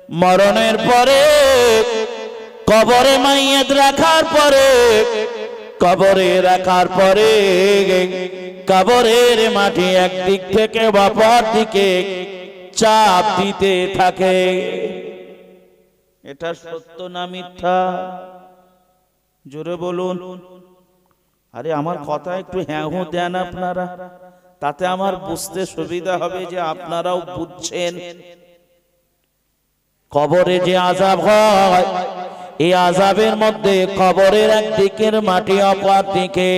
মরণের পরে কবরে মাইয়াত রাখার পরে কবরের মাটি একদিক থেকে অপর দিকে চাপ দিতে থাকে। এটা সত্য না মিথ্যা? জোরে বলুন। আরে আমার কথা একটু হ্যাঁ হু দেন আপনারা, তাতে আমার বুঝতে সুবিধা হবে যে আপনারাও বুঝছেন। কবরে যে আযাব হয়, এই আযাবের মধ্যে কবরের একদিকের মাটি অপর দিকে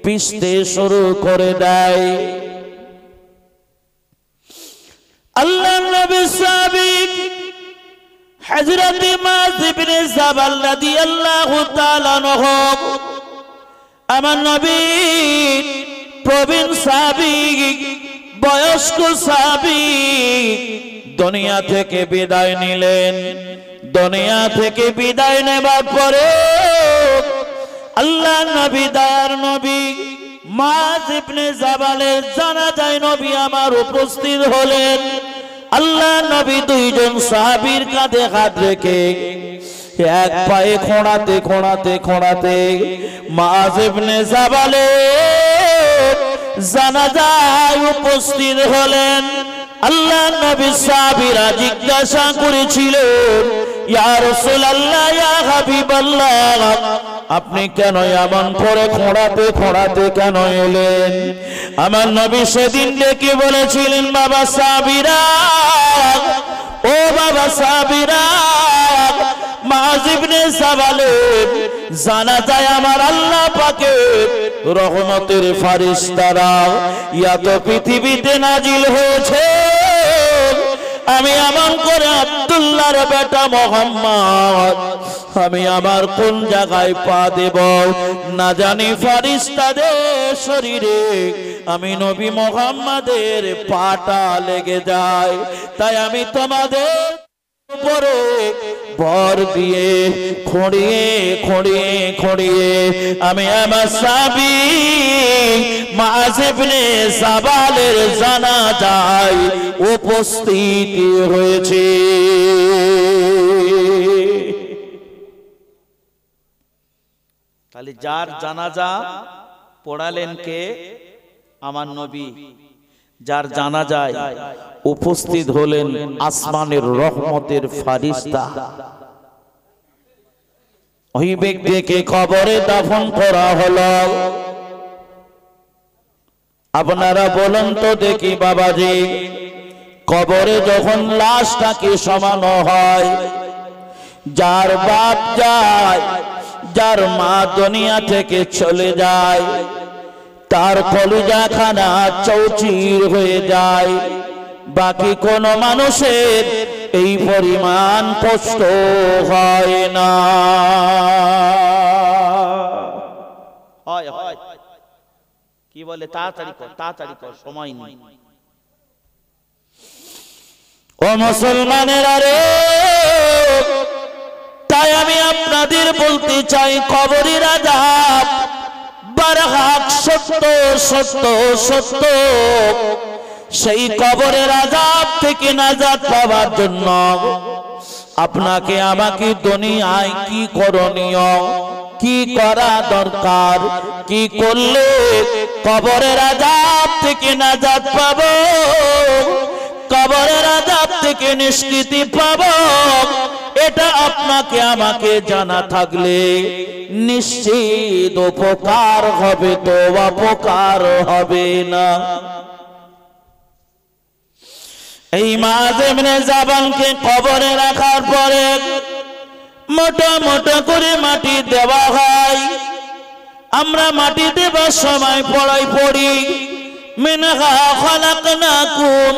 পিষতে শুরু করে দেয়। আল্লাহর নবী সাহাবী হযরত মুআয ইবনে জাবাল রাদিয়াল্লাহু তাআলা আনহু, আমার নবী প্রবীণ সাহাবী, বয়স্ক সাহাবী, দুনিয়া থেকে বিদায় নিলেন। দুনিয়া থেকে বিদায় নেবার পরে আল্লাহ নবী, দয়ার নবী মুআয ইবনে জাবালের জানাজায় নবী আমার উপস্থিত হলেন। আল্লাহ নবী দুইজন সাহাবীর কাঁধে হাত রেখে এক পায়ে খোঁড়াতে খোঁড়াতে খোঁড়াতে মুআয ইবনে জাবালের জানাজায় উপস্থিত হলেন। আল্লাহ নবী সাহাবীরা জিজ্ঞাসা করেছিলেন, ইয়া রাসূলুল্লাহ, ইয়া হাবিবাল্লাহ, আপনি কেন এমন করে খোঁড়াতে খোঁড়াতে কেন এলেন? আমার নবী সেদিন ডেকে বলেছিলেন, বাবা সাহাবীরা, ও বাবা সাহাবীরা, মুআয ইবনে জাবালের জানাজায় আমার আল্লাহ পাকের রহমতের ফেরেশতারা এত পৃথিবীতে নাজিল হয়েছে, আমি এমন করে আব্দুল্লাহর বেটা মুহাম্মদ, আমি আমার কোন জায়গায় পা দেব না জানি, ফেরেশতাদের শরীরে আমি নবী মুহাম্মাদের পাটা লেগে যায়। তাই আমি তোমাদের উপরে ভর দিয়ে খড়িয়ে খড়িয়ে খড়িয়ে আমি আমার সাহাবী মুআয ইবনে জাবালের জানাজায় উপস্থিত হয়েছে। তাহলে যার জানাজা পড়ালেন কে? আমার নবী। যার জানাজায় উপস্থিত হলেন আসমানের রহমতের ফেরেশতা। ওই ব্যক্তিকে কবরে দাফন করা হলো। আপনারা বলুন তো দেখি বাবাজি, কবরে যখন লাশটাকে সমানো হয়, যার বাপ যায়, যার মা দুনিয়া থেকে চলে যায়, তার কলিজাখানা চৌচির হয়ে যায়। বাকি কোন মানুষের এই পরিমাণ কষ্ট হয় না। কি বলে, তাড়াতাড়ি কর, তাড়াতাড়ি কর, সময় নেই। ও মুসলমানেরা রে, তাই আমি আপনাদের বলতে চাই, কবরের আযাব বারহাক সত্য সত্য সত্য। সেই কবরের আযাব থেকে নাজাত পাওয়ার জন্য আপনাকে আমাকে দুনিয়ায় কি করণীয়, কি করা দরকার, কি করলে কবরের আযাব থেকে নাজাত পাবো, কবরের আযাব থেকে নিষ্কৃতি পাবো, এটা আপনাকে আমাকে জানা থাকলে নিশ্চিত উপকার হবে, তো অপকার হবে না। এই মুআয ইবনে জাবালকে কবরে রাখার পরে মোটা মোটা করে মাটি দেওয়া হয়। আমরা মাটি দেবার সময় পড়ি, মিনহা খালাকনাকুম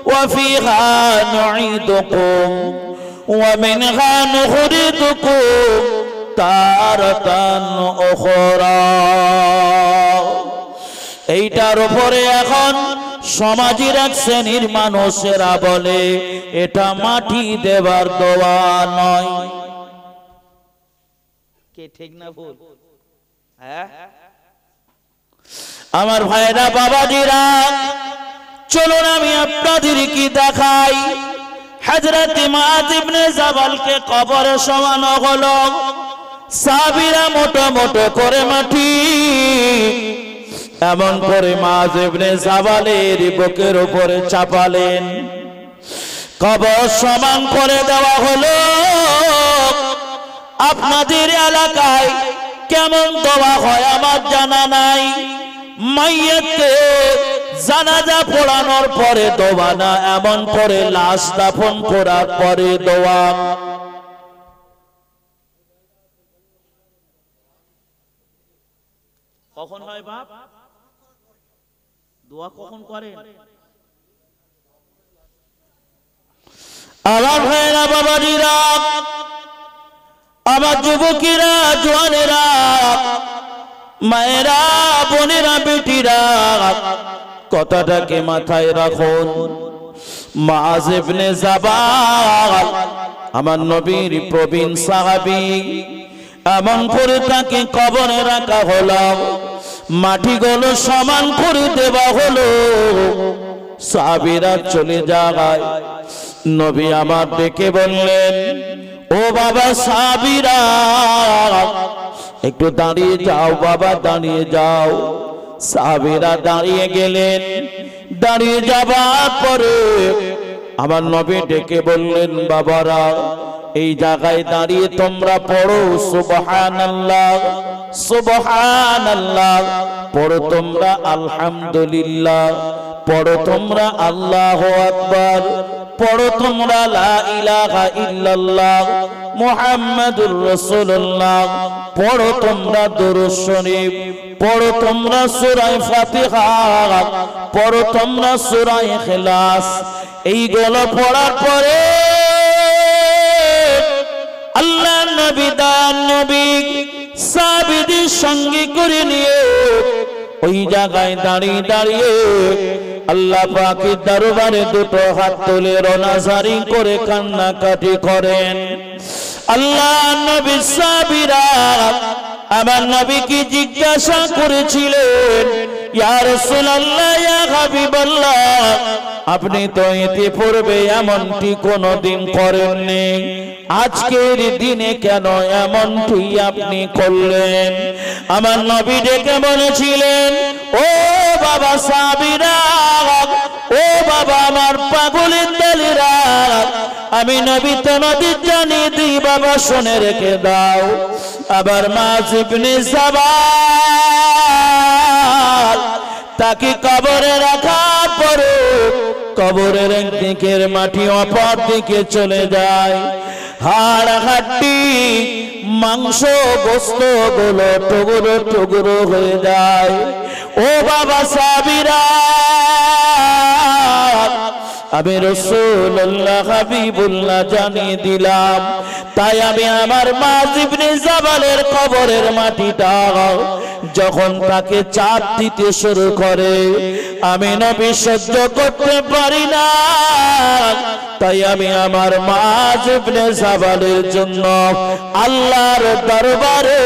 ওয়া ফিহা নুঈদুকুম ওয়া মিনহা নুখরিজুকুম তারাতান উখরা। এইটার উপরে এখন সমাজের এক শ্রেণীর মানুষেরা বলে এটা মাটি দেবার দোয়া নয়। কে ঠিক না ভুল? হ্যাঁ আমার ভাইরা বাবাজিরা, চলুন আমি আপনাদের কি দেখাই। হযরত মুআয ইবনে জাবালকে কবরে শোয়ানো হলো। সাহাবীরা মোটা মোটা করে মাটি এমন করে মুআয ইবনে জাবালের বুকের উপরে চাপালেন, কবর সমান করে দেওয়া হলো। আপনাদের এলাকায় কেমন দোয়া হয় আমার জানা নাই। মাইয়াতকে জানাজা পড়ানোর পরে দোয়া না, এমন করে লাশ দাফন করার পরে দোয়া। কখন হয় বাপ? দোয়া কখন করেন? আমার ভাইরা, বাবাজিরা, আমার যুবকেরা, জওয়ানেরা, মায়েরা, বোনেরা, বেটিরা, কথাটাকে মাথায় রাখুন। মুআয ইবনে জাবাল আমার নবীর প্রবীণ সাহাবী, এমন করে তাকে কবরে রাখা হলো, মাটিগুলো সমান করে দেওয়া হলো। সাহাবীরা চলে যায়, নবী আমার ডেকে বললেন, ও বাবা সাহাবীরা, একটু দাঁড়িয়ে যাও বাবা, দাঁড়িয়ে যাও। সাহাবীরা দাঁড়িয়ে গেলেন। দাঁড়িয়ে যাবার পরে আমার নবী ডেকে বললেন, বাবারা, এই জায়গায় দাঁড়িয়ে তোমরা পড়ো সুবহানাল্লাহ, সুবহানাল্লাহ, পড়ো তোমরা আলহামদুলিল্লাহ, পড়ো তোমরা আল্লাহু আকবার, পড়ো তোমরা লা ইলাহা ইল্লাল্লাহ মুহাম্মাদুর রাসূলুল্লাহ, পড়ো তোমরা দুরূদ শরীফ, পড়ো তোমরা সূরা ফাতিহা, পড়ো তোমরা সূরা ইখলাস। এইগুলো পড়ার পরে আল্লাহ নবী দান নবী সাহাবীদের সঙ্গে করে নিয়ে ওই জায়গায় দাঁড়িয়ে দাঁড়িয়ে আল্লাহ পাকের দরবারে দুটো হাত তুলে রোনাজারি করে কান্নাকাটি করেন। আল্লাহ নবী সাহাবীরা আমার নবীকে জিজ্ঞাসা করেছিলেন, ইয়া রাসূলুল্লাহ, ইয়া হাবিবাল্লাহ, আপনি তো এতে পূর্বে এমনটি কোনদিন করেননি, আজকের দিনে কেন এমনটি আপনি করলেন? আমার নবী ডেকে বলেছিলেন, ও বাবা সাহাবীরা, ও বাবা আমার পাগলের দলেরা, আমি নবী তোমাদের জানিয়ে দিই, বাবা শুনে রেখে দাও। আবার মুআয ইবনে জাবাল তাকে কবরে রাখার পরে কবরের একদিকের মাটি অপর দিকে চলে যায়, হাড় হাড্ডি মাংস গোস্ত গুলো টুকরো টুকরো হয়ে যায়। ও বাবা সাহাবীরা, আমি রাসূলুল্লাহ হাবিবুল্লাহ জানিয়ে দিলাম, তাই আমি আমার মুআয ইবনে জাবালের কবরের মাটিটা যখন তাকে চাপ দিতে শুরু করে আমি নবী সহ্য করতে পারি না, তাই আমি আমার মুআয ইবনে জাবালের জন্য আল্লাহর দরবারে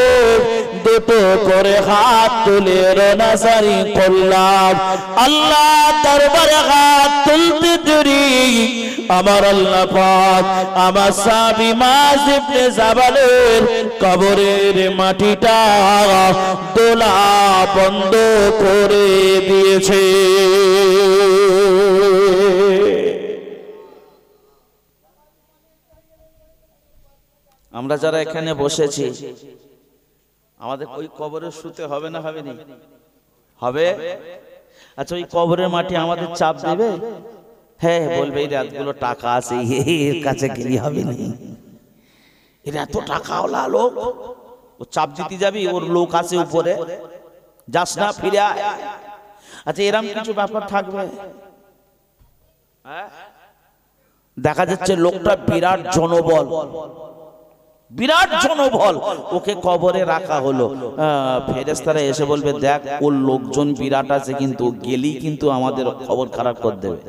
দুটো করে হাত তুলে রোনাজারি করলাম। আল্লাহ দরবারে হাত তুলতে দেরি আমার আল্লাহ পাক আমার সাহাবী মুআয ইবনে জাবালের কবরের মাটিটা দোলা বন্ধ করে দিয়েছে। আমরা যারা এখানে বসেছি আমাদের ওই কবরে শুতে হবে না, হবে না? হবে। আচ্ছা, ওই কবরের মাটি আমাদের চাপ দেবে? হ্যাঁ, বলবে এই রাতগুলো টাকা আছে, এর কাছে গেলি হবে না, এর এত টাকাওয়ালা লোক, ও চাপ দিতে যাবি, ওর লোক আছে উপরে, যাস না, ফিরে আয়। আচ্ছা, এরকম কিছু ব্যাপার থাকবে? দেখা যাচ্ছে লোকটা বিরাট জনবল, বিরাট জনবল, ওকে কবরে রাখা হলো, ফেরেশতারা এসে বলবে, দেখ ওর লোকজন বিরাট আছে, কিন্তু গেলি কিন্তু আমাদের খবর খারাপ করে দেবে।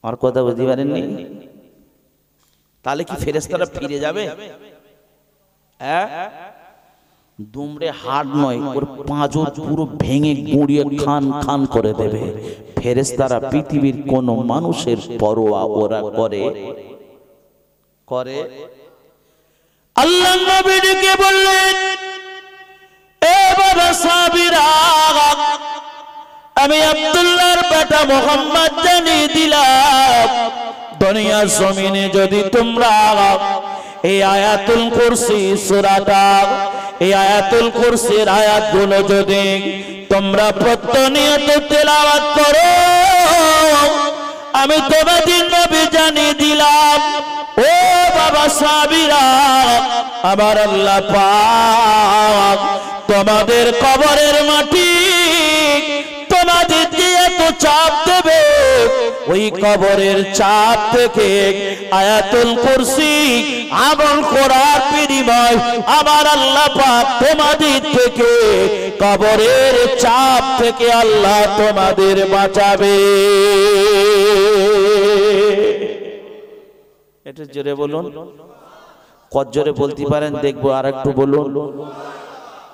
আর কথা বুঝতে পারেননি? তাহলে কি ফেরেশতারা ফিরে যাবে? দুমড়ে হাড় নয়, ওর পাঁজর পুরো ভেঙে গুঁড়িয়ে খান খান করে দেবে। ফেরেশতারা পৃথিবীর কোন মানুষের পরোয়া ওরা করে আল্লাহ নবীকে বললেন, এ বাবা সাবিরা, আমি আব্দুল্লাহর বেটা মোহাম্মদ জানিয়ে দিলাম, দুনিয়ার জমিনে যদি তোমরা এই আয়াতুল কুরসি সূরাটা, এই আয়াতুল কুরসির আয়াতগুলো যদি তোমরা প্রতিনিয়ত তেলাওয়াত করো, আমি তোমাদের নবী জানিয়ে দিলাম, ও বাবা সাবিরা, আমার আল্লাহ পাক তোমাদের কবরের মাটি তোমাদের যে এত চাপ দেবে, ওই কবরের চাপ থেকে আয়াতুল কুরসি আমল করার বিনিময় আমার আল্লাহ পাক তোমাদের থেকে কবরের চাপ থেকে আল্লাহ তোমাদের বাঁচাবে। এটা জোরে বলুন, কত জোরে বলতে পারেন দেখবো, আর একটু বলুন,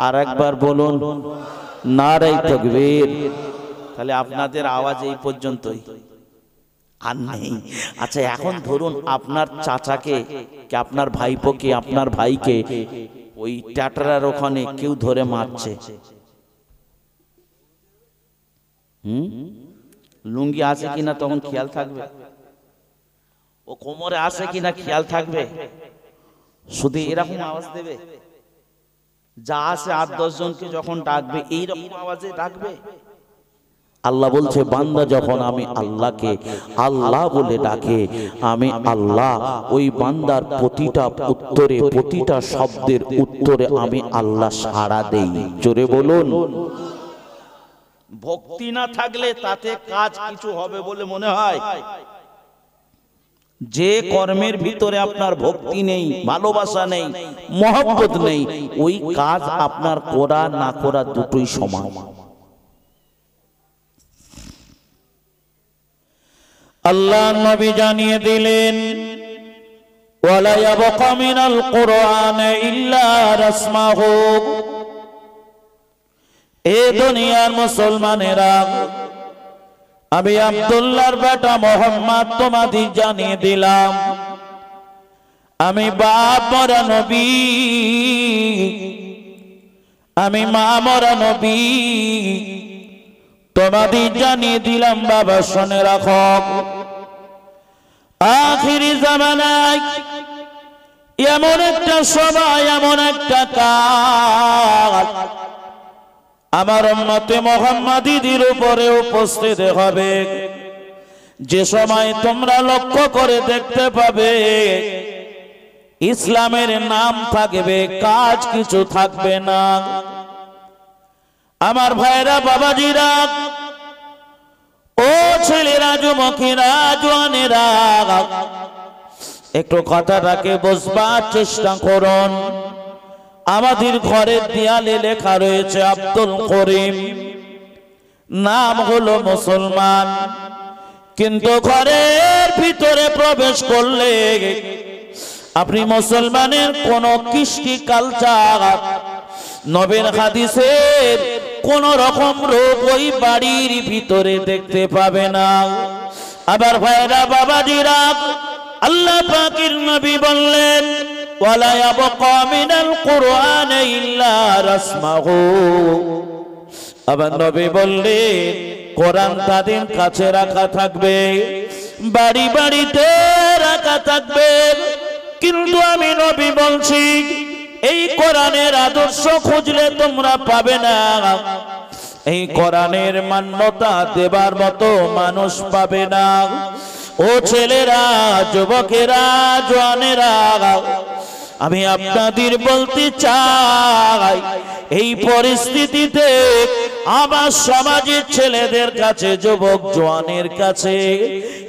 আর একবার বলুন, নারে তাকবীর। তাহলে আপনাদের আওয়াজ এই পর্যন্তই, আর নেই। আচ্ছা, এখন ধরুন আপনার চাচাকে কি আপনার ভাইপোকে আপনার ভাইকে ওই টাটারার ওখানে কেউ ধরে মারছে, লুঙ্গি আছে কিনা তখন খেয়াল থাকবে, ও কোমরে আছে কিনা খেয়াল থাকবে, শুধু এরকম আওয়াজ দেবে, যা আছে 8-10 জনকে যখন ডাকবে এইরকম আওয়াজে ডাকবে। আল্লাহ বলছে, বান্দা যখন আমি আল্লাহকে আল্লাহ বলে ডাকে, আমি আল্লাহ ওই বান্দার প্রতিটা উত্তরে, প্রতিটা শব্দের উত্তরে আমি আল্লাহ সাড়া দেই। জোরে বলুন। ভক্তি না থাকলে তাতে কাজ কিছু হবে বলে মনে হয়? যে কর্মের ভিতরে আপনার ভক্তি নেই, ভালোবাসা নেই, মহব্বত নেই, ওই কাজ আপনার করা না করা দুটোই সমান। আল্লাহ নবী জানিয়ে দিলেন, ওয়ালা ইয়াবকা মিনাল কুরআনি ইল্লা রাসমাহু। এ দুনিয়ার মুসলমানেরা, আমি আব্দুল্লাহর বেটা মোহাম্মদ তোমাদের জানিয়ে দিলাম, আমি বাপ মরা নবী, আমি মা মরা নবী, তোমাদের জানিয়ে দিলাম বাবা শুনে রাখো, আখিরি জামানায় এমন একটা সময়, এমন একটা কাল আমার উম্মতে মুহাম্মাদীদের উপরে উপস্থিত হবে, যে সময় তোমরা লক্ষ্য করে দেখতে পাবে ইসলামের নাম থাকবে, কাজ কিছু থাকবে না। আমার ভাইরা, বাবাজিরা, ও ছেলেরা, যুবকেরা, জওয়ানেরা, একটু কথাটাকে বুঝবার চেষ্টা করুন। আমাদের ঘরের দেয়ালে লেখা রয়েছে আব্দুল করিম, নাম হলো মুসলমান, কিন্তু ঘরের ভিতরে প্রবেশ করলে আপনি মুসলমানের কোন কৃষ্টি, কালচার, নবীর হাদিসের কোন রকম রূপ ওই বাড়ির ভিতরে দেখতে পাবে না। আবার ভাইরা, বাবাজিরা, আল্লাহ পাকের নবী বললেন, ওয়ালা ইয়াবকা মিনাল কুরআনি ইল্লা রাসমাহু। আবার নবী বললেন, কোরআন তাদের কাছে রাখা থাকবে, বাড়ি বাড়িতে রাখা থাকবে, কিন্তু আমি নবী বলছি এই কোরআনের আদর্শ খুঁজলে তোমরা পাবে না, এই কোরআনের মান্যতা দেবার মতো মানুষ পাবে না। ও ছেলেরা, যুবকেরা, জওয়ানেরা, আমি আপনাদের বলতে চাই, এই পরিস্থিতিতে আমার সমাজের ছেলেদের কাছে, যুবক জওয়ানের কাছে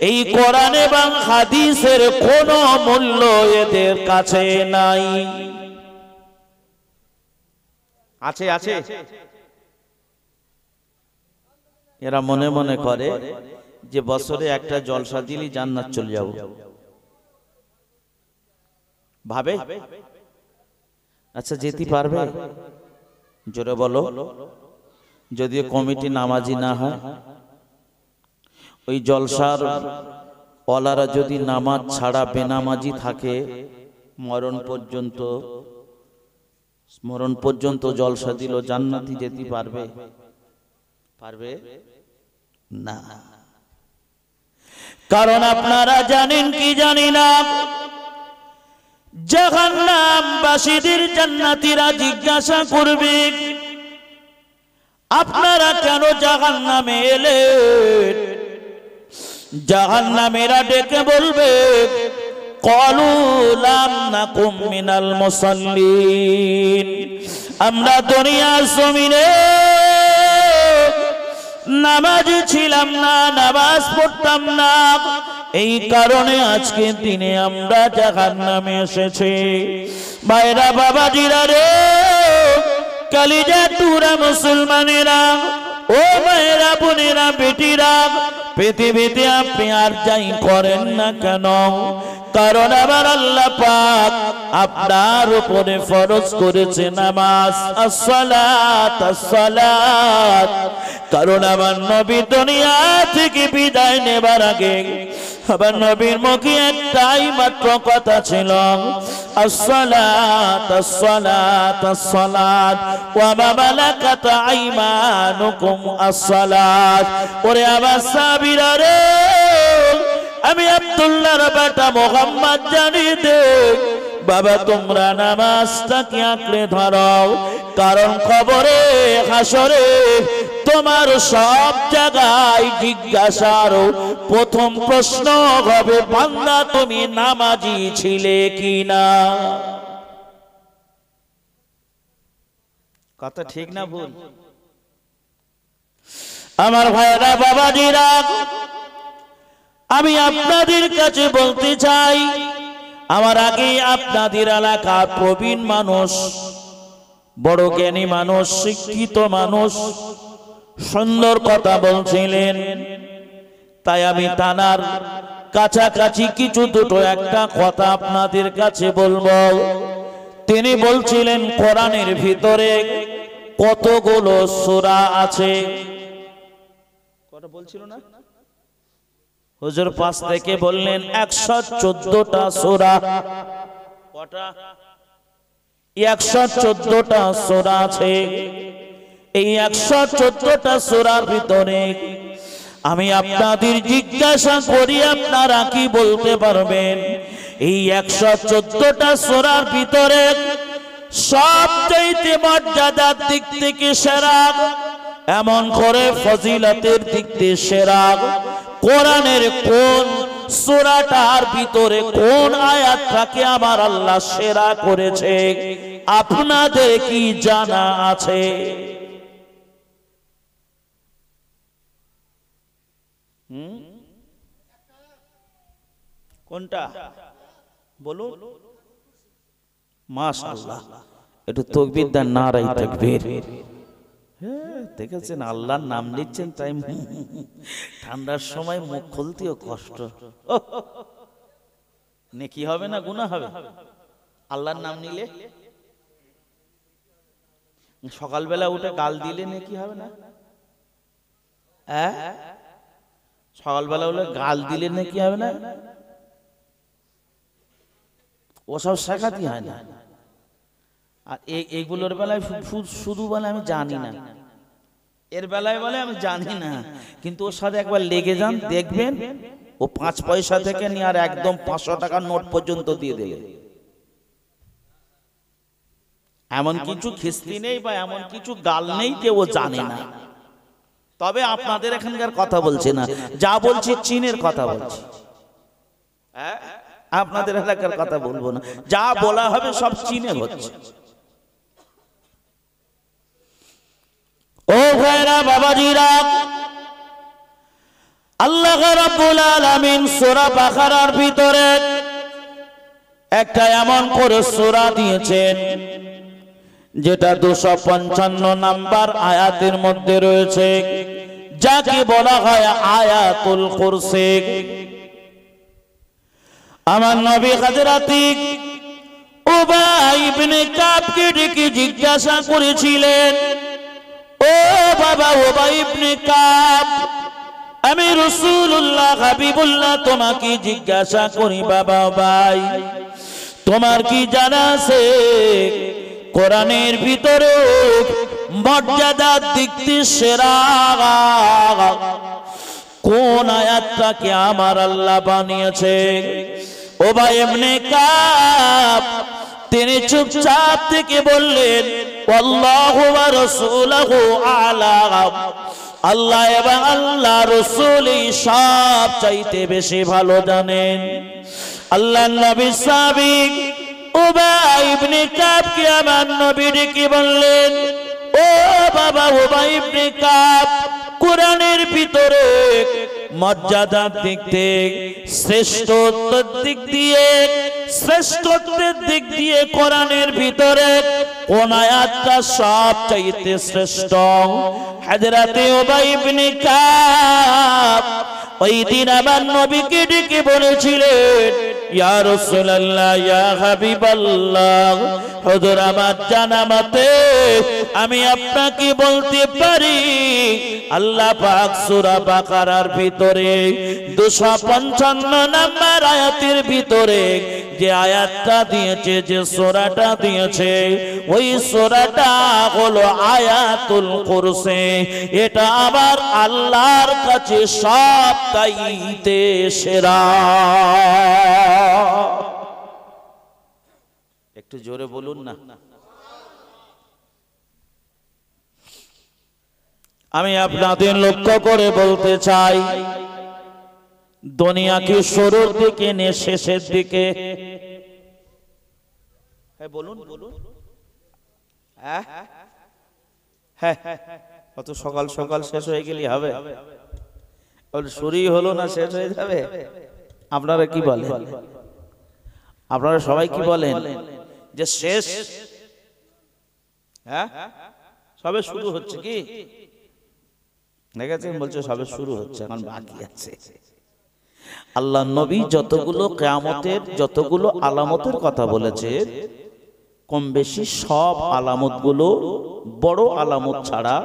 এই কোরআন এবং হাদিসের কোনো মূল্য এদের কাছে নাই। আছে? আছে? এরা মনে মনে করে যে বছরে একটা জলসা দিলি জান্নাত চলে যাব, ভাবে। আচ্ছা, যেতে পারবে? জোরে বলো। যদিও কমিটি নামাজি না হয়, ওই জলসার ওয়ালারা যদি নামাজ ছাড়া বেনামাজি থাকে মরণ পর্যন্ত জলসা দিল জান্নাতি যেতে পারবে? পারবে না। কারণ আপনারা জানেন কি জানি না, জাহান্নামবাসীদের জান্নাতীরা জিজ্ঞাসা করবে, আপনারা কেন জাহান্নামে এলেন? জাহান্নামীরা ডেকে বলবে, ক্বালু লাম নাকুম মিনাল মুসাল্লিন, আমরা দুনিয়ার জমিনে নামাজি ছিলাম না, নামাজ পড়তাম না, এই কারণে আজকে দিনে আমরা জাহান্নামে এসেছি। ভাইরা বাবাজিরা রে, কালিজা টুরা মুসলমানেরা, ও ভাইরা বোনেরা বেটিরা, পৃথিবীতে আপনি আর যাই করেন না কেন, কারণ আমার আল্লাহ পাক আপনার উপরে ফরজ করেছে নামাজ, আসসালাত আসসালাত। কারণ আমার নবী দুনিয়া থেকে বিদায় নেবার আগে আমার নবীর মুখে একটাই মাত্র কথা ছিল, আসসালাত আসসালাত আসসালাত ওয়া মা মালাকাত আইমানুকুম আসসালাত। ওরে আমার সাহাবীরা রে, আমি আব্দুল্লাহর বেটা মুহাম্মদ জানিয়ে দে, বাবা তোমরা নামাজটাকে আঁকড়ে ধরো, কারণ কবরে হাসরে তোমার সব জায়গায় জিজ্ঞাসার প্রথম প্রশ্ন হবে, বান্দা তুমি নামাজি ছিলে কিনা। কথা ঠিক না ভুল? আমার ভাইরা বাবাজিরা, আমি আপনাদের কাছে বলতে চাই, আমার আগে আপনাদের এলাকার প্রবীণ মানুষ, বড় জ্ঞানী মানুষ, শিক্ষিত মানুষ সুন্দর কথা বলছিলেন, তাই আমি তানার কাছাকাছি কিছু দুটো একটা কথা আপনাদের কাছে বলবো। তিনি বলছিলেন কোরআনের ভিতরে কতগুলো সূরা আছে, কথা বলছিল না হুজুর? পাশ থেকে বললেন 114টা সূরা। কটা? 114টা সূরা আছে। এই 114টা সূরার ভিতরে আমি আপনাদের জিজ্ঞাসা করি, আপনারা কি বলতে পারবেন? এই 114টা সূরার ভিতরে সবচেয়ে মর্যাদার দিক থেকে সেরা, এমন করে ফজিলতের দিক থেকে সেরা, কোরআনের কোন সূরাটার ভিতরে কোন আয়াতটাকে আমার আল্লাহ সেরা করেছে আপনাদের কি জানা আছে? কোনটা বলুন? মাশাআল্লাহ, একটু তাকবীর দেন, নারায়ে তাকবীর। দেখেছেন আল্লাহর নাম নিচ্ছেন, তাই ঠান্ডার সময় মুখ খুলতেও কষ্ট। নেকি হবে না গুনাহ হবে? আল্লাহর নাম নিলে সকালবেলা উঠে গাল দিলে নেকি হবে না? সকালবেলা উঠে গাল দিলে নেকি হবে না? ওসব শেখাতে হয় না। আর এইগুলোর বেলায় শুধু বলে আমি জানি না, এর বেলায় বলে আমি জানি না, কিন্তু ওর সাথে একবার লেগে যান, দেখবেন ও 5 পয়সা থেকে নিয়ে আর একদম 500 টাকার নোট পর্যন্ত দিয়ে দেবে। এমন কিছু খিস্তি নেই বা এমন কিছু গাল নেই যে ও জানে না। তবে আপনাদের এখানকার কথা বলছে না, যা বলছি চীনের কথা বলছি, আপনাদের এলাকার কথা বলবো না। যা বলা হবে সব চীনে হচ্ছে। ও ভাইরা বাবাজিরা, আল্লাহ রাব্বুল আলামিন সূরা বাকারার ভিতরে একটা এমন করে সূরা দিয়েছেন যেটা 255 নাম্বার আয়াতের মধ্যে রয়েছে, যাকে বলা হয় আয়াতুল কুরসি। আমার নবী হযরত উবাই ইবনে কাবকে ডেকে জিজ্ঞাসা করেছিলেন, ও বাবা উবাই ইবনে কাব, আমি রাসূলুল্লাহ হাবিবুল্লাহ তোমাকে জিজ্ঞাসা করি বাবা ভাই, তোমার কি জানা আছে কোরআনের ভিতরে মর্যাদার দিক দিয়ে সেরা কোন আয়াতটাকে আমার আল্লাহ বানিয়েছে? উবাই ইবনে কাব তিনি চুপচাপ থেকে বললেন আল্লাহু ওয়া রাসূলুহু আ'লাম, আল্লাহ এবং আল্লাহ রাসূলই সব চাইতে বেশি ভালো জানেন। আল্লাহর নবী সাবিক উবাই ইবনে কাব কে আমার নবী ডেকে বললেন, ও বাবা উবাই ইবনে কাব, কোরআনের ভিতরে মর্যাদার দিক দিয়ে শ্রেষ্ঠত্বের দিক দিয়ে কোরআনের ভিতরে কোন আয়াতটা সব চাইতে শ্রেষ্ঠ? হযরতে উবাই ইবনে কাব ওই দিন আমার নবীকে ডেকে বলেছিলেন, ইয়া রাসূলুল্লাহ ইয়া হাবিবাল্লাহ, হুজুর আমার জানা মতে আমি আপনাকে বলতে পারি আল্লাহ পাক সূরা বাকারার ভিতরে 255 নম্বর আয়াতের ভিতরে যে আয়াতটা দিয়েছে, যে সূরাটা দিয়েছে, ওই সূরাটা হলো আয়াতুল কুরসি। এটা আবার আল্লাহর কাছে সবচাইতে সেরা। একটু জোরে বলুন না। আমি আপনাদের লক্ষ্য করে বলতে চাই, দুনিয়াকে শুরুর দিকে নে শেষের দিকে, বলুন বলুন, হ্যাঁ কত সকাল সকাল শেষ হয়ে গেলে হবে? শুরুই হলো না, শেষ হয়ে যাবে? আপনারা কি বলেন? আপনারা সবাই কি বলেন যে শেষ? হ্যাঁ, সবে শুরু হচ্ছে কি? দেখেছেন বলছে সবে শুরু হচ্ছে, এখন বাকি আছে। আল্লাহ নবী যতগুলো কিয়ামতের যতগুলো আলামতের কথা বলেছে, কম বেশি সব আলামতগুলো বড় আলামত ছাড়া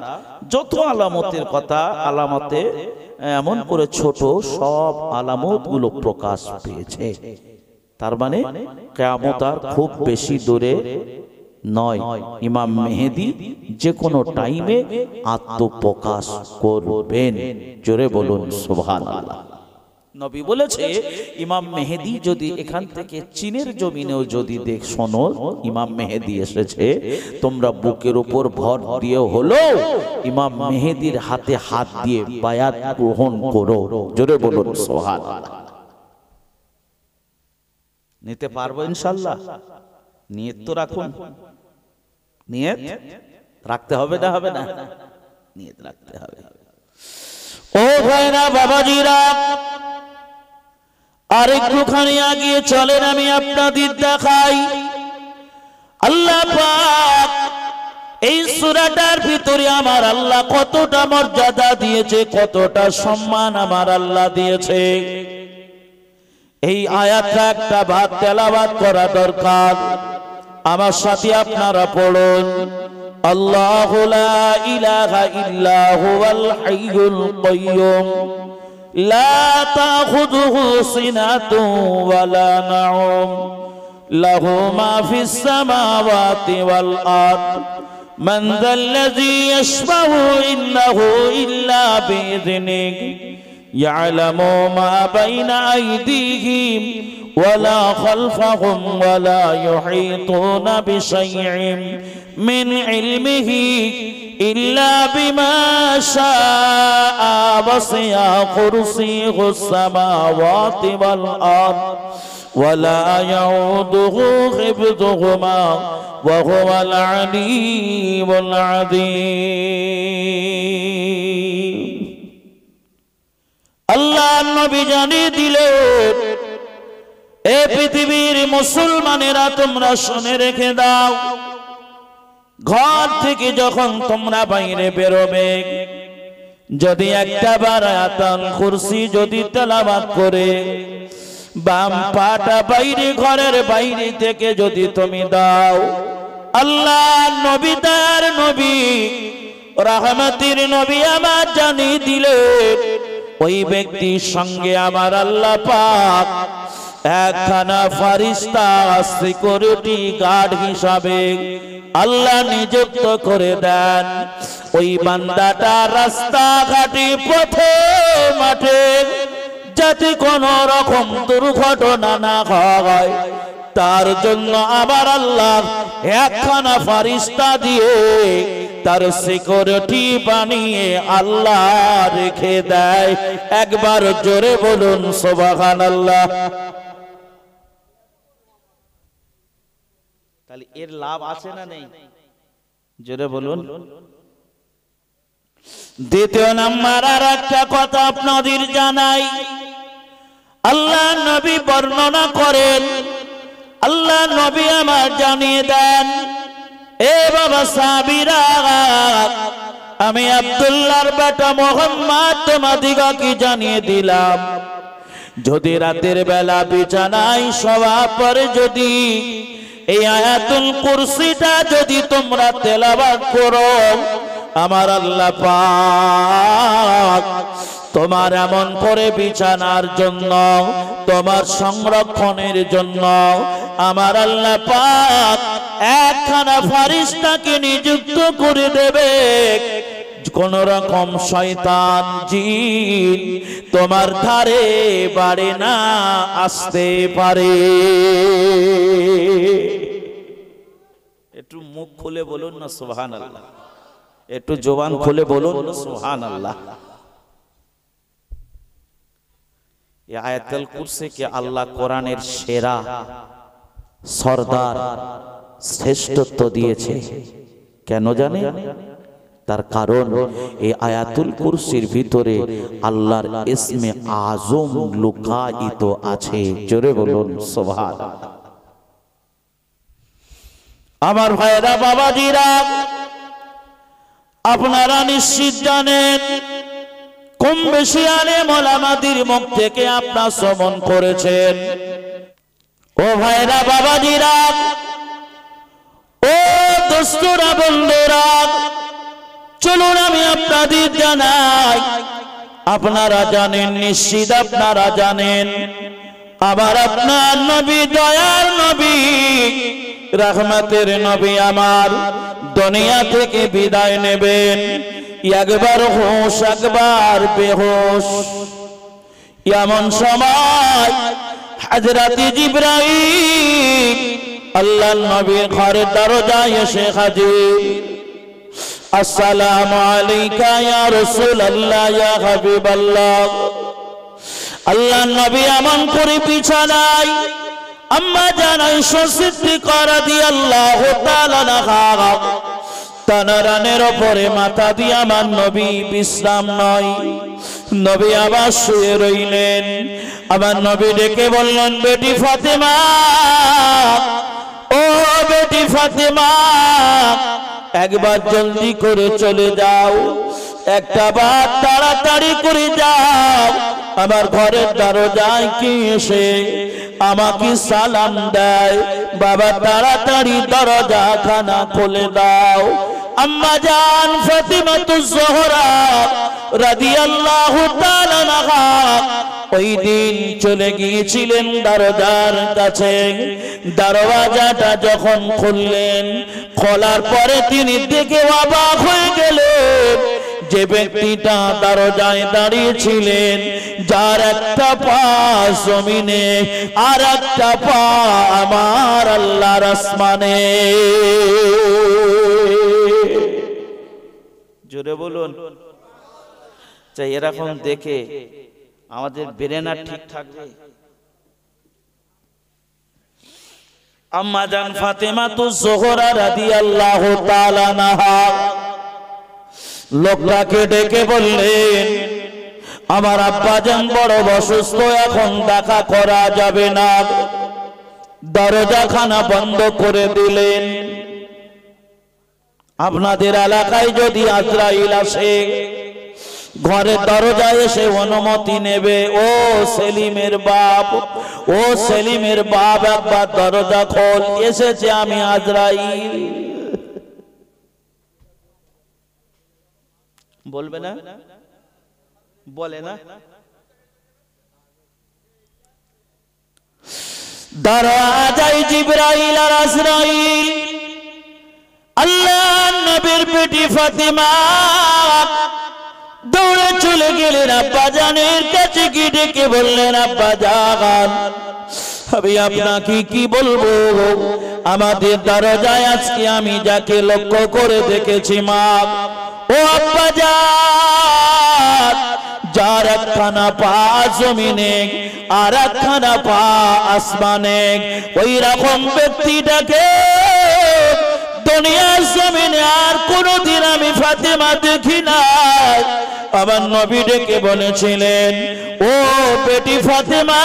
যত আলামতের কথা, আলামতে এমন করে ছোট সব আলামতগুলো প্রকাশ পেয়েছে। তার মানে কিয়ামত আর খুব বেশি দূরে নয়। ইমাম মেহেদী যে কোনো টাইমে আত্মপ্রকাশ করবেন। জোরে বলুন সুবহানাল্লাহ। নবী বলেছে ইমাম মেহেদী যদি এখান থেকে চীনের জমিনেও যদি শোনো ইমাম মেহেদী এসেছে, তোমরা বুকের উপর ভর দিয়ে হলো ইমাম মেহেদীর হাতে হাত দিয়ে বায়াত গ্রহণ করো। জোরে বলুন সুবহানাল্লাহ। নিতে পারবো ইনশাআল্লাহ? নিয়ত তো রাখুন, নিয়ত রাখতে হবে না? হবে না? নিয়ত রাখতে হবে। ও ভাইরা বাবাজিরা, আর একটুখানি আগিয়ে চলেন, আমি আপনাদের দেখাই আল্লাহ পাক এই সূরাটার ভিতরে আমার আল্লাহ কতটা মর্যাদা দিয়েছে, কতটা সম্মান আমার আল্লাহ দিয়েছে। এই আয়াতটা একটা বার তেলাওয়াত করা দরকার। আমার সাথে আপনারা পড়ুন, আল্লাহু লা ইলাহা ইল্লা হুয়াল হাইয়ুল কাইয়্যুম লা তাখুযুহু সিনাতুন ওয়ালা নাওম লাহু মা ফিস সামাওয়াতি ওয়াল আরদ মান যাল্লাযী ইয়াশফাউ ইন্নাহু ইল্লা বিইذনিহি ইয়ালামু মা বাইনা আইদিহিম ওয়ালা খালফাহুম ওয়ালা ইউহীতুনা বিশাইইন মিন ইলমিহি ইল্লা বিমা শাআ ওয়াসি'a কুরসিয়ুস সামাওয়াতি ওয়াল আরদ ওয়ালা ইয়াউদুহু হিফযুহুমা ওয়া হুয়াল আলিয়্যুল আযীম। আল্লাহর নবী জানিয়ে দিলেন, এ পৃথিবীর মুসলমানেরা তোমরা শুনে রেখে দাও, ঘর থেকে যখন তোমরা বাইরে বেরোবে, যদি একটা বার আয়াতুল কুরসি যদি তেলাওয়াত করে বাম পাটা বাইরে ঘরের বাইরে থেকে যদি তুমি দাও, আল্লাহ নবী তার নবী রহমতের নবী আমার জানিয়ে দিলেন, ওই ব্যক্তির সঙ্গে আমার আল্লাহ পাক একখানা ফারিস্তা সিকিউরিটি গার্ড হিসাবে আল্লাহ নিযুক্ত করে দেন। ওই বান্দাটা রাস্তাঘাটে পথে মাঠে যাতে কোনো রকম দুর্ঘটনা না হয় তার জন্য আবার আল্লাহ একখানা ফারিস্তা দিয়ে তার সিকিউরিটি বানিয়ে আল্লাহ রেখে দেয়। একবার জোরে বলুন সুবহানাল্লাহ। তাহলে এর লাভ আছে না নেই? জোরে বলুন। দ্বিতীয় নাম্বার আর একটা কথা আপনাদের জানাই, আল্লাহ নবী বর্ণনা করেন, আল্লাহ নবী আমার জানিয়ে দেন, এ বাবা সাহাবীরা, আমি আব্দুল্লাহর বেটা মুহাম্মদ তোমাদিগকে জানিয়ে দিলাম, যদি রাতের বেলা বিছানায় শোয়ার পরে যদি এই আয়াতুল কুরসিটা যদি তোমরা তেলাওয়াত করো, আমার আল্লাহ পাক তোমার এমন করে বিছানার জন্য, তোমার সংরক্ষণের জন্য আমার আল্লাহ পাক একখানা ফারিস্তাকে নিযুক্ত করে দেবে। কোন রকম শয়তান জিন তোমার ধারে বাড়ে না আসতে পারে। একটু মুখ খুলে বলুন না সুবহানাল্লাহ, একটু জবান খুলে বলুন সুবহানাল্লাহ। এই আয়াতুল কুরসি কে আল্লাহ কোরআনের সেরা সরদার শ্রেষ্ঠত্ব দিয়েছে। কেন জানেন? তার কারণ এই আয়াতুল কুরসির ভিতরে আল্লাহর ইসমে আযম লুকায়িত আছে। জোরে বলুন সুবহানাল্লাহ। আমার ভাইরা বাবাজিরা, আপনারা নিশ্চিত জানেন, কম বেশি আলেম ওলামাদের মুখ থেকে আপনারা শ্রবণ করেছেন। ও ভাইরা বাবাজিরা, ও দোস্তরা বন্ধুরা, চলুন আমি আপনাদের জানাই, আপনারা জানেন, নিশ্চিত আপনারা জানেন, আবার আপনার নবী, দয়ার নবী, রহমতের নবী আমার দুনিয়া থেকে বিদায় নেবেন। একবার হোশ একবার বেহোশ, এমন সময় হযরত জিবরাইল আল্লাহর নবীর ঘরের দরজায় এসে হাজির। আসসালামু আলাইকা ইয়া রাসূলুল্লাহ, ইয়া হাবিবাল্লাহ। আল্লাহর নবী এমন করে বিছানায় আম্মা জান আয়েশা সিদ্দিকা রাদিয়াল্লাহু তাআলা আনহা তানারানের উপরে মাথা দিয়ে আমার নবী বিশ্রাম নয়, নবী আবার শুয়ে রইলেন। আমার নবী ডেকে বললেন, বেটি ফাতেমা, ও বেটি ফাতেমা, একবার জলদি করে চলে যাও, একটা বার তাড়াতাড়ি করে যাও, আমার ঘরের দরজায় কি এসে আমাকে সালাম দেয়। বাবা তাড়াতাড়ি দরজা খানা খুলে দাও। আম্মা জান ফাতিমাতুজ জোহরা রাদিয়াল্লাহু তাআলা আনহা ওই দিন চলে গিয়েছিলেন দরজার কাছে। দরওয়াজাটা যখন খুললেন, খোলার পরে তিনি দেখে অবাক হয়ে গেলেন, যে ব্যক্তিটা দরজায় দাঁড়িয়েছিলেন, যার একটা পা জমিনে আর একটা পা আমার আল্লাহর আসমানে। জোরে বলুন। চাই এরকম দেখে আমাদের ব্রেন আর ঠিক থাকবে? আম্মা জান ফাতেমাতুজ জোহরা রাদিয়াল্লাহু তাআলা আনহা লোকটাকে ডেকে বললেন, আমার আব্বাজান বড় অসুস্থ, এখন দেখা করা যাবে না। দরজাখানা বন্ধ করে দিলেন। আপনাদের এলাকায় যদি আজরাইল আসে, ঘরের দরজায় এসে অনুমতি নেবে, ও সেলিমের বাপ, ও সেলিমের বাপ, একবার দরজা খোল, এসেছে আমি আজরাইল। বলবে না? বলে না? দরজায় জিবরাইল আর আজরাইল আল্লাহর নবীর বেটি ফাতিমা দৌড়ে চলে গেলেন আব্বাজানের কাছে, গিয়ে ডেকে বললেন, আব্বাজান আমি আপনাকে কি বলবো, আমাদের দরজায় আজকে আমি যাকে লক্ষ্য করে দেখেছি মা, ও আব্বাজান, যার একখানা পা জমিনে আর একখানা পা আসমানে, ওই রকম ব্যক্তিটাকে দুনিয়ার জমিনে আর কোনদিন আমি ফাতেমা দেখি না। আমার নবী ডেকে বলেছিলেন, ও বেটি ফাতেমা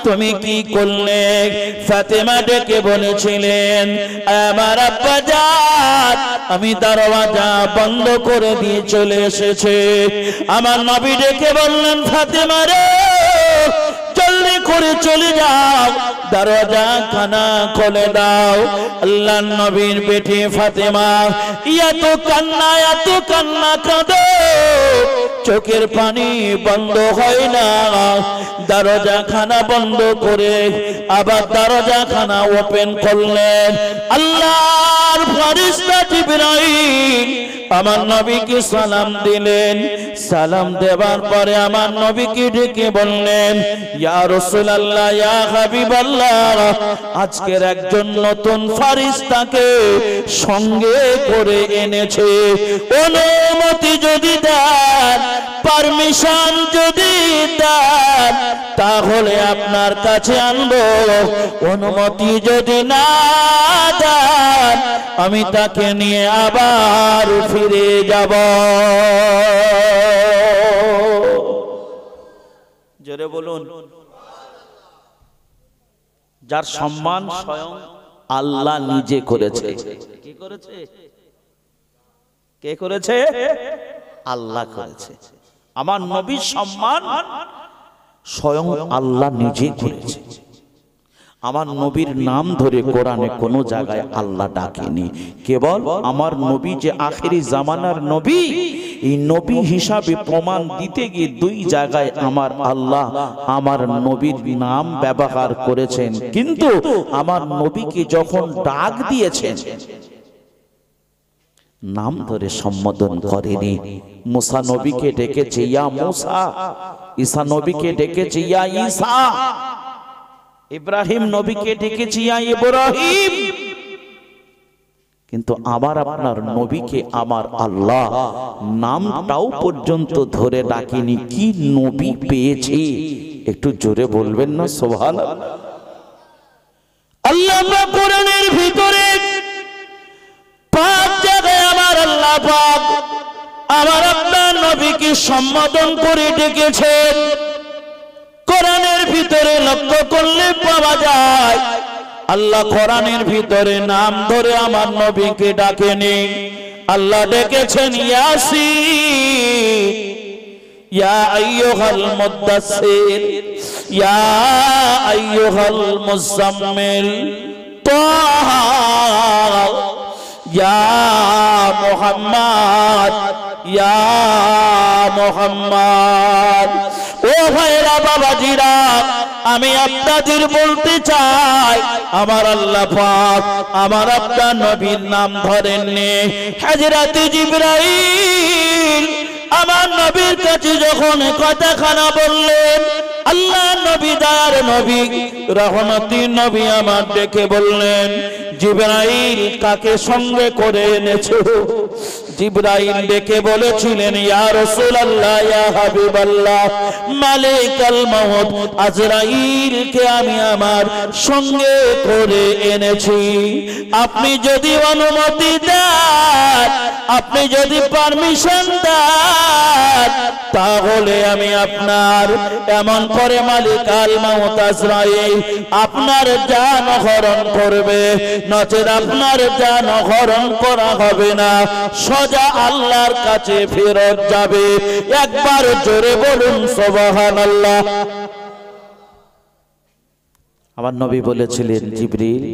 তুমি কি করলে? ফাতেমা ডেকে বলেছিলেন, আমার আব্বাজান আমি দরওয়াজা বন্ধ করে দিয়ে চলে এসেছে। আমার নবী ডেকে বললেন, ফাতেমা রে জলদি করে চলে যাও, দরজা খানা খুলে দাও। আল্লাহর নবীর বেটি ফাতেমা এত কান্না কাঁদে, চোখের পানি বন্ধ হয় না। দরজা খানা বন্ধ করে আবার দরজা খানা ওপেন করলেন। আল্লাহর ফেরেশতা জিবরাইল আমার নবীকে সালাম দিলেন। সালাম দেওয়ার পরে আমার নবীকে ডেকে বললেন, ইয়া রাসূলুল্লাহ, ইয়া হাবিবাল্লাহ, আজকের একজন নতুন ফেরেশতাকে সঙ্গে করে এনেছে, অনুমতি যদি দেন, পারমিশন যদি দেন তাহলে আপনার কাছে আনবো, অনুমতি যদি না দেন আমি তাকে নিয়ে আবার ফিরে যাব। জোরে বলুন। যার সম্মান স্বয়ং আল্লাহ নিজে করেছে। কি করেছে? কে করেছে? আল্লাহ করেছে। আমার নবীর সম্মান স্বয়ং আল্লাহ নিজে করেছে। আমার নবীর নাম ধরে কোরআনে কোনো জায়গায় আল্লাহ ডাকেনি। কেবল আমার নবী যে আখেরি জামানার নবী, এই নবী হিসাবে প্রমাণ দিতে গিয়ে দুই জায়গায় আমার আল্লাহ আমার নবীর নাম ব্যবহার করেছেন, কিন্তু আমার নবীকে যখন ডাক দিয়েছেন নাম ধরে সম্বোধন করেনি। মুসা নবীকে ডেকেছে ইয়া মুসা, ঈসা নবীকে ডেকেছে ইয়া ঈসা, ইব্রাহিম নবীকে ডেকেছে ইয়া ইব্রাহিম, কিন্তু আবার আপনার নবীকে আমার আল্লাহ নামটাও পর্যন্ত ধরে ডাকেনি। কি নবী পেয়েছে একটু জোরে বলবেন না সুবহানাল্লাহ। আল্লাহ কোরআনের ভিতরে পাঁচ জায়গায় আমার আল্লাহ পাক আমার আপনার নবীকে সম্বোধন করে ডেকেছেন। কোরআনের ভিতরে লক্ষ্য করলে পাওয়া যায় আল্লাহ কোরআনের ভিতরে নাম ধরে আমার নবীকে ডাকেনি। আল্লাহ ডেকেছেন ইয়াসিন, ইয়া আইয়ুহাল মুদ্দাসসির, ইয়া আইয়ুহাল মুজাম্মিল, তাহা, ইয়া মুহাম্মদ, ইয়া মুহাম্মদ। ও ভাইরা বাবাজিরা, আমি আপনাদের বলতে চাই আমার আল্লাহ পাক আমার আপনার নবীর নাম ধরেননি। হযরত জিবরাইল আমার নবীর কাছে যখন কথাখানা বললেন, আল্লাহ নবী দার নবী রহমতের নবী আমার ডেকে বললেন, জিবরাইল কাকে সঙ্গে করে এনেছো? জিবরাইল ডেকে বলেছিলেন, ইয়া রাসূলুল্লাহ, ইয়া হাবিবাল্লাহ, মালিকাল মাউত আজরাইলকে আমি আমার সঙ্গে করে এনেছি। আপনি যদি অনুমতি দেন, আপনি যদি পারমিশন দেন, তাহলে আমি আপনার এমন করে মালিকাল মাউত আজরাইল আপনার জান হরণ করবে, নচেত আপনার জান হরণ করা হবে না, সোজা আল্লাহর কাছে ফেরত যাবে। একবার জোরে বলুন সুবহানাল্লাহ। আমার নবী বলেছিলেন, জিবরিল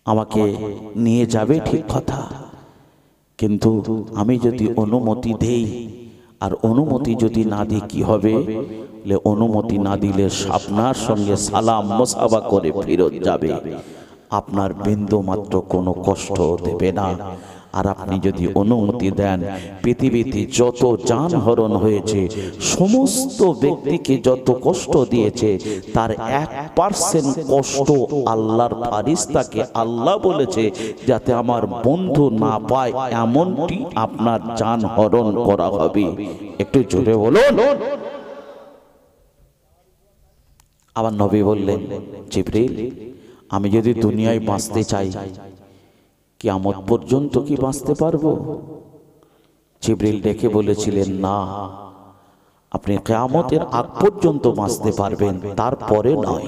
আমাকে নিয়ে যাবে ঠিক কথা, কিন্তু আমি যদি অনুমতি দেই আর অনুমতি যদি না দিই কি হবে? অনুমতি না দিলে আপনার সঙ্গে সালাম মোসাফা করে ফেরত যাবে, আপনার বিন্দু মাত্র কোনো কষ্ট দেবে না। আর আপনি যদি অনুমতি দেন, পৃথিবীতে যত যানহরণ হয়েছে, সমস্ত ব্যক্তিকে যত কষ্ট দিয়েছে, তার 1% কষ্ট আল্লাহর ফারিস্তাকে আল্লাহ বলেছে যাতে আমার বন্ধু না পায়, এমনটি আপনার যানহরণ করা হবে। একটু জোরে বলুন। আবার নবী বললেন, জিবরিল, আমি যদি দুনিয়ায় বাঁচতে চাই, কিয়ামত পর্যন্ত কি বাঁচতে পারবো? জিবরিল ডেকে বলেছিলেন, না, আপনি কিয়ামতের আগ পর্যন্ত বাঁচতে পারবেন, তারপরে নয়।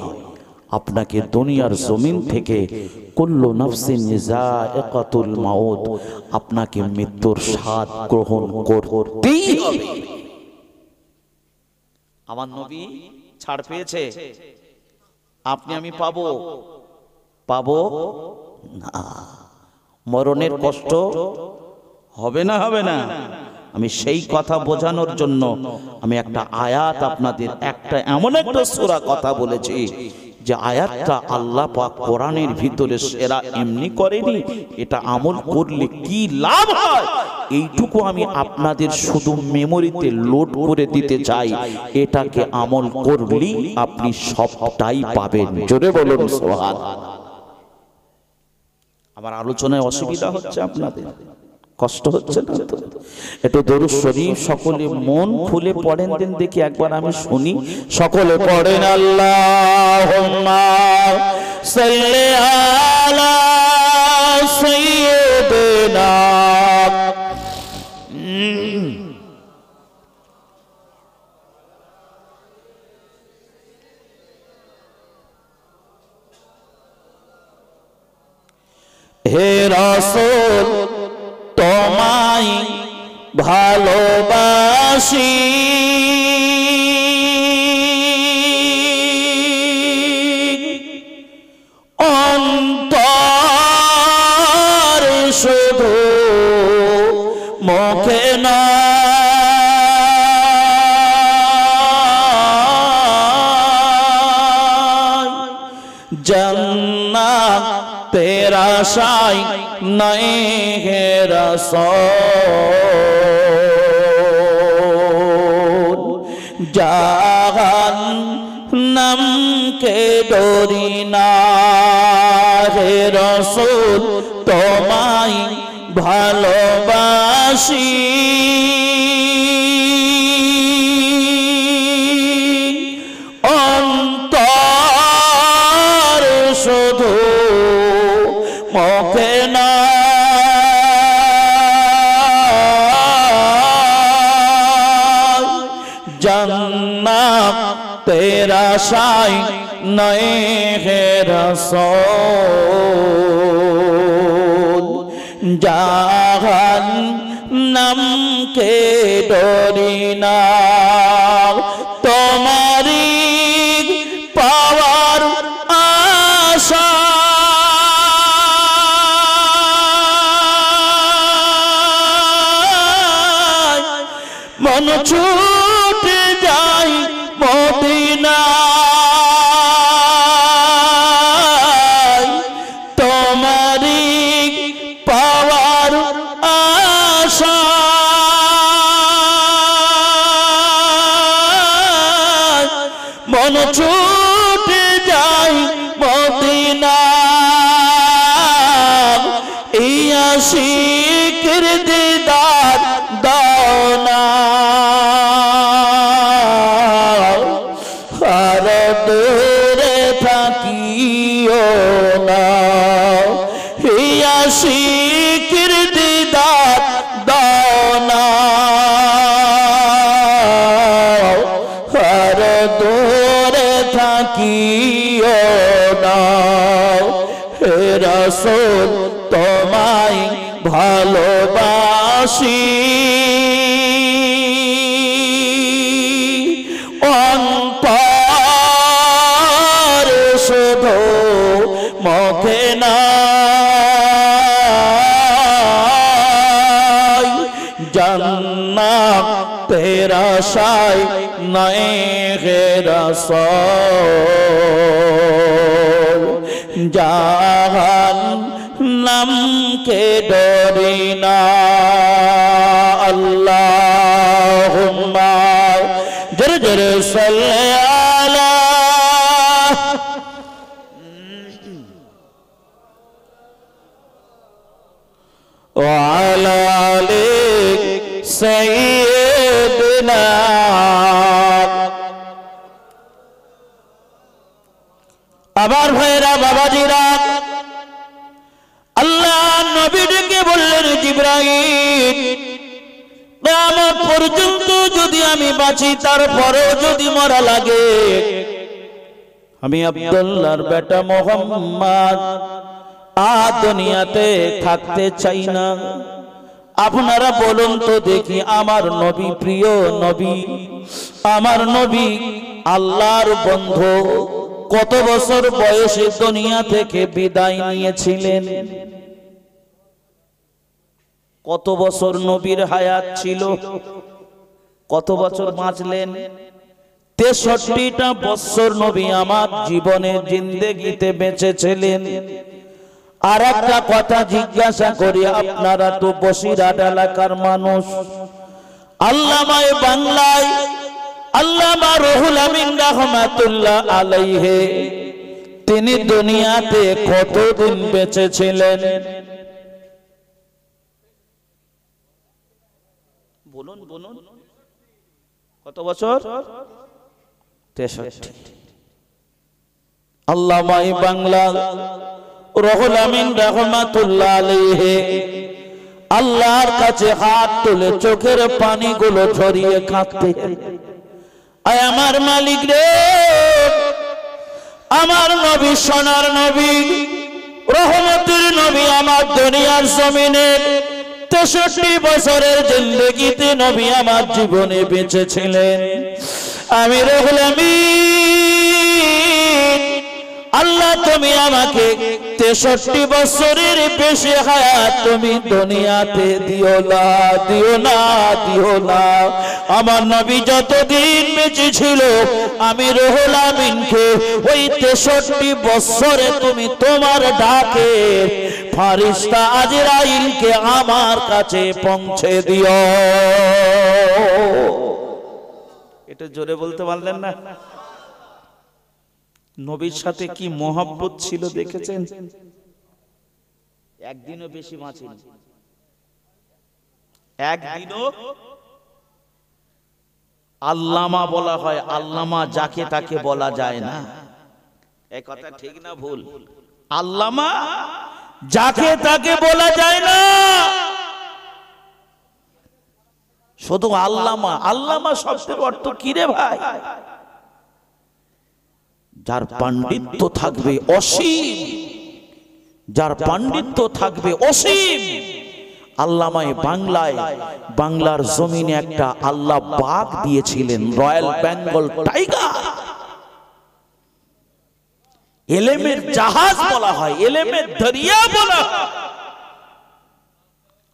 আপনাকে দুনিয়ার জমিন থেকে কুল্লু নাফসিন যায়িকাতুল মাউত, আপনাকে মৃত্যুর স্বাদ গ্রহণ করতেই হবে। আমার নবী ছাড় পেয়েছে, আপনি আমি পাবো না। মরণের কষ্ট হবে না, হবে না। আমি সেই কথা বোঝানোর জন্য আমি একটা আয়াত আপনাদের, একটা এমন একটা সূরা কথা বলেছি যে আয়াতটা আল্লাহ পাক কোরআনের ভিতরে সেরা এমনি করেনি, এটা আমল করলে কি লাভ হয় এইটুকু আমি আপনাদের শুধু মেমোরিতে লোড করে দিতে চাই। এটাকে আমল করলেই আপনি সবটাই পাবেন। জোরে বলুন সুবহানাল্লাহ। আমার আলোচনায় অসুবিধা হচ্ছে, আপনাদের কষ্ট হচ্ছে না তো? একটু দরুদ শরীফ সকলে মন খুলে পড়েন দিন, দেখি একবার আমি শুনি। সকলে পড়েন, আল্লাহুম্মা সাল্লি আলা সাইয়্যিদিনা। হে রাসূল, তোমায় ভালোবাসি, অন্তর শুধু মুখে না, জান্নাত তেরা আশায় নাই হে রাসূল, জাহান্নাম কে ডরি না হে রাসূল, তোমায় ভালোবাসি, অন্তর শুধু মুখে না, জান্নাত তেরা আশায় নাই হে রাসূল, জাহান্নাম কে ডরি না, তোমারি পাওয়ার আশা মন ছুটে যাই মদিনায়, তোমারি পাওয়ার আশা মন ছুটে যাই মদিনায়, এই আশিকের দিদার দাও না, আর দূরে থাকিও না, এই আশিকের দিদার দাও না, আর দূরে থাকিও না হে রাসূল, তোমায় ভালোবাসি, অন্তর শুধু মুখে না, জান্নাত নয় হে রাসূল জাহান্নামকে ডরি না আল্লাহুম্মা জোরে জোরে সাল্লি আলা وعلى آل سيدنا আবার ভাইরা বাবাজিরা আল্লাহ নবীকে বললেন জিবরাইল কিয়ামত পর্যন্ত যদি আমি বাঁচি তারপরেও যদি মরা লাগে আমি আব্দুল্লাহর বেটা মুহাম্মদ দুনিয়াতে থাকতে চাই না। আপনারা বলুন তো দেখি আমার নবী প্রিয় নবী আমার নবী আল্লাহর বন্ধু কত বছর বয়সে দুনিয়া থেকে বিদায় নিয়েছিলেন? কত বছর নবীর হায়াত ছিল? কত বছর বাঁচলেন? 63টা বছর নবী আমার জীবনের জিন্দেগিতে বেঁচেছিলেন। আর একটা কথা জিজ্ঞাসা করি, আপনারা তো বসিরহাট এলাকার মানুষ, আল্লামা বাংলায় আল্লামা রুহুল আমিন রাহমাতুল্লাহ আলাইহি তিনি দুনিয়াতে কতদিন বেঁচে ছিলেন? বলুন বলুন, কত বছর? 63। আল্লামা বাংলা রুহুল আমিন রাহমাতুল্লাহ আলাইহি আল্লাহর কাছে হাত তুলে চোখের পানিগুলো ঝরিয়ে কাঁদতেন, আয় আমার মালিক রে, আমার নবী সোনার নবী রহমতের নবী আমার দুনিয়ার জমিনে 63 বছরের জিন্দেগিতে নবী আমার জীবনে বেঁচে ছিলেন। আমি রুহুল আমিন আল্লাহ তুমি আমাকে 63 বছরের বেশি হায়াত তুমি দুনিয়াতে দিও না, দিও না, দিও না। আমার নবী যতদিন বেঁচে ছিল আমি রুহুল আমিনকে ওই 63 বছরে তুমি তোমার ডাকে ফেরেশতা আজরাইলকে আমার কাছে পৌঁছে দিও। এটা জোরে বলতে পারলেন না? নবীর সাথে কি মহব্বত ছিল দেখেছেন? একদিনও বেশি বাঁচেনি, একদিনও। আল্লামা বলা হয়, আল্লামা যাকে তাকে বলা যায় না। এই কথা ঠিক না ভুল? আল্লামা যাকে তাকে বলা যায় না, শুধু আল্লামা। আল্লামা শব্দের অর্থ কি রে ভাই? যার পাণ্ডিত্য থাকবে অসীম, যার পাণ্ডিত্য থাকবে অসীম। আল্লামায়ে বাংলায় বাংলার জমিনে একটা আল্লাহ বাঘ দিয়েছিলেন, রয়্যাল বেঙ্গল টাইগার। এলেমের জাহাজ বলা হয়, এলেমের দরিয়া বলা হয়।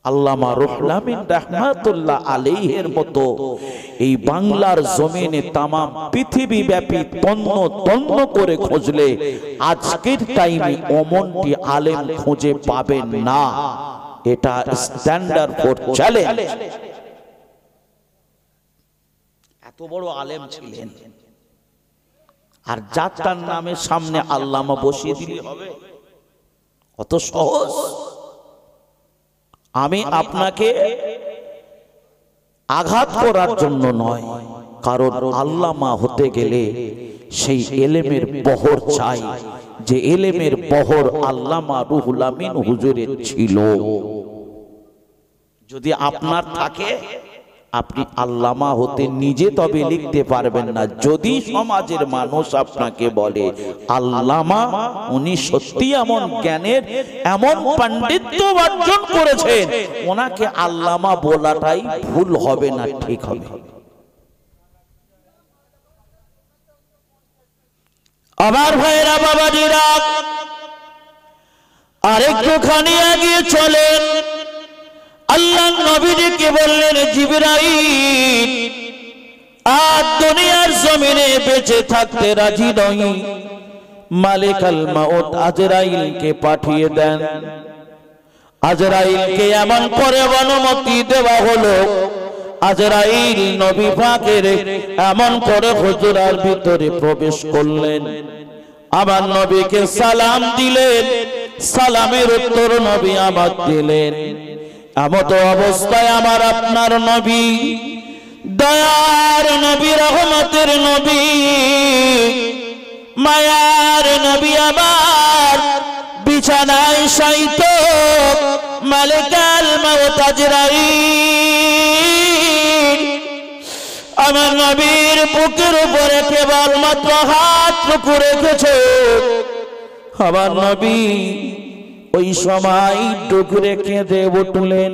আল্লামা রুহুল আমিন রাহমাতুল্লাহ আলাইহির মতো এই বাংলার জমিনে তামাম পৃথিবী ব্যাপী তন্ন তন্ন করে খুঁজলে আজকের টাইমে অমনটি আলেম খুঁজে পাবেন না। এটা স্ট্যান্ডার্ড ফর চ্যালেঞ্জ। এত বড় আলেম ছিলেন, আর যার তার নামের সামনে আল্লামা বসিয়ে দিলে হবে? কত সহজ। আমি আপনাকে আঘাত করার জন্য নয়, কারণ আল্লামা হতে গেলে সেই এলেমের বহর চাই, যে এলেমের বহর আল্লামা রুহুল আমিন হুজুরের ছিল। যদি আপনার থাকে, আপনি আল্লামা হতে নিজে তবে লিখতে পারবেন না। যদি সমাজের মানুষ আপনাকে বলে আল্লামা, উনি সত্যি এমন জ্ঞানের এমন পাণ্ডিত্য অর্জন করেছেন, ওনাকে আল্লামা বলাটাই ভুল হবে না, ঠিক হবে। আবার ভাইরা বাবাজিরা আরেকটুখানি এগিয়ে চলেন। আল্লাহ নবীকে বললেন, জিবরাইল আর দুনিয়ার জমিনে বেঁচে থাকতে রাজি নই। মালিকাল মাউত আজরাইলকে পাঠিয়ে দেন। আজরাইলকে এমন করে অনুমতি দেওয়া হলো, আজরাইল নবী পাকের এমন করে হুজরার ভিতরে প্রবেশ করলেন। আমার নবীকে সালাম দিলেন, সালামের উত্তর নবী আমার দিলেন। এমত অবস্থায় আমার আপনার নবী, দয়ার নবী, রহমতের নবী, মায়ার নবী আমার বিছানায় শায়িত মালিকাল মাউত আজরাইল আমার নবীর বুকের উপরে কেবলমাত্র হাতটুকু রেখেছে। আমার নবী ওই সময় ডুকরে কেঁদে উঠলেন,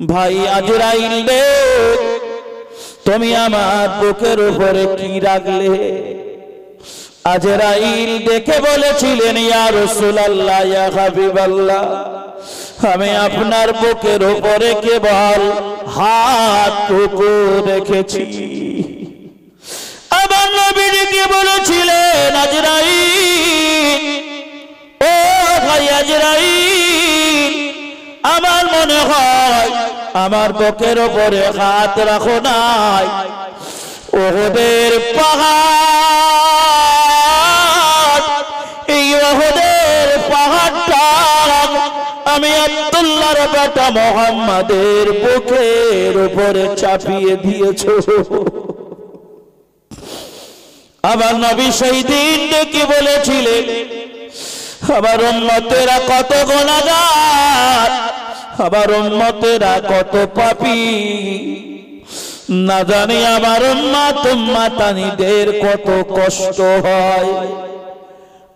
ভাই আজরাইল রে, তুমি আমার বুকের উপরে কি রাখলে? আজরাইল দেখে বলেছিলেন, ইয়া রাসূলুল্লাহ, ইয়া হাবিবাল্লাহ, আমি আপনার বুকের উপরে কেবল হাতটুকু রেখেছি। আমার নবী ডেকে বলেছিলেন, আজরাইল, ও ভাই আজরাইল, আমার মনে হয় আমার বুকের উপরে হাত রাখো নাই। উহুদের পাহাড়, এই উহুদের পাহাড়টা আমি আব্দুল্লাহর বেটা মুহাম্মাদের বুকের উপরে চাপিয়ে দিয়েছো। আমার নবী সেই দিন ডেকে বলেছিলেন, আমার উম্মতেরা কত গুনাহগার, আমার উম্মতেরা কত পাপী, না জানি আমার উম্মত উম্মতানিদের কত কষ্ট হয়।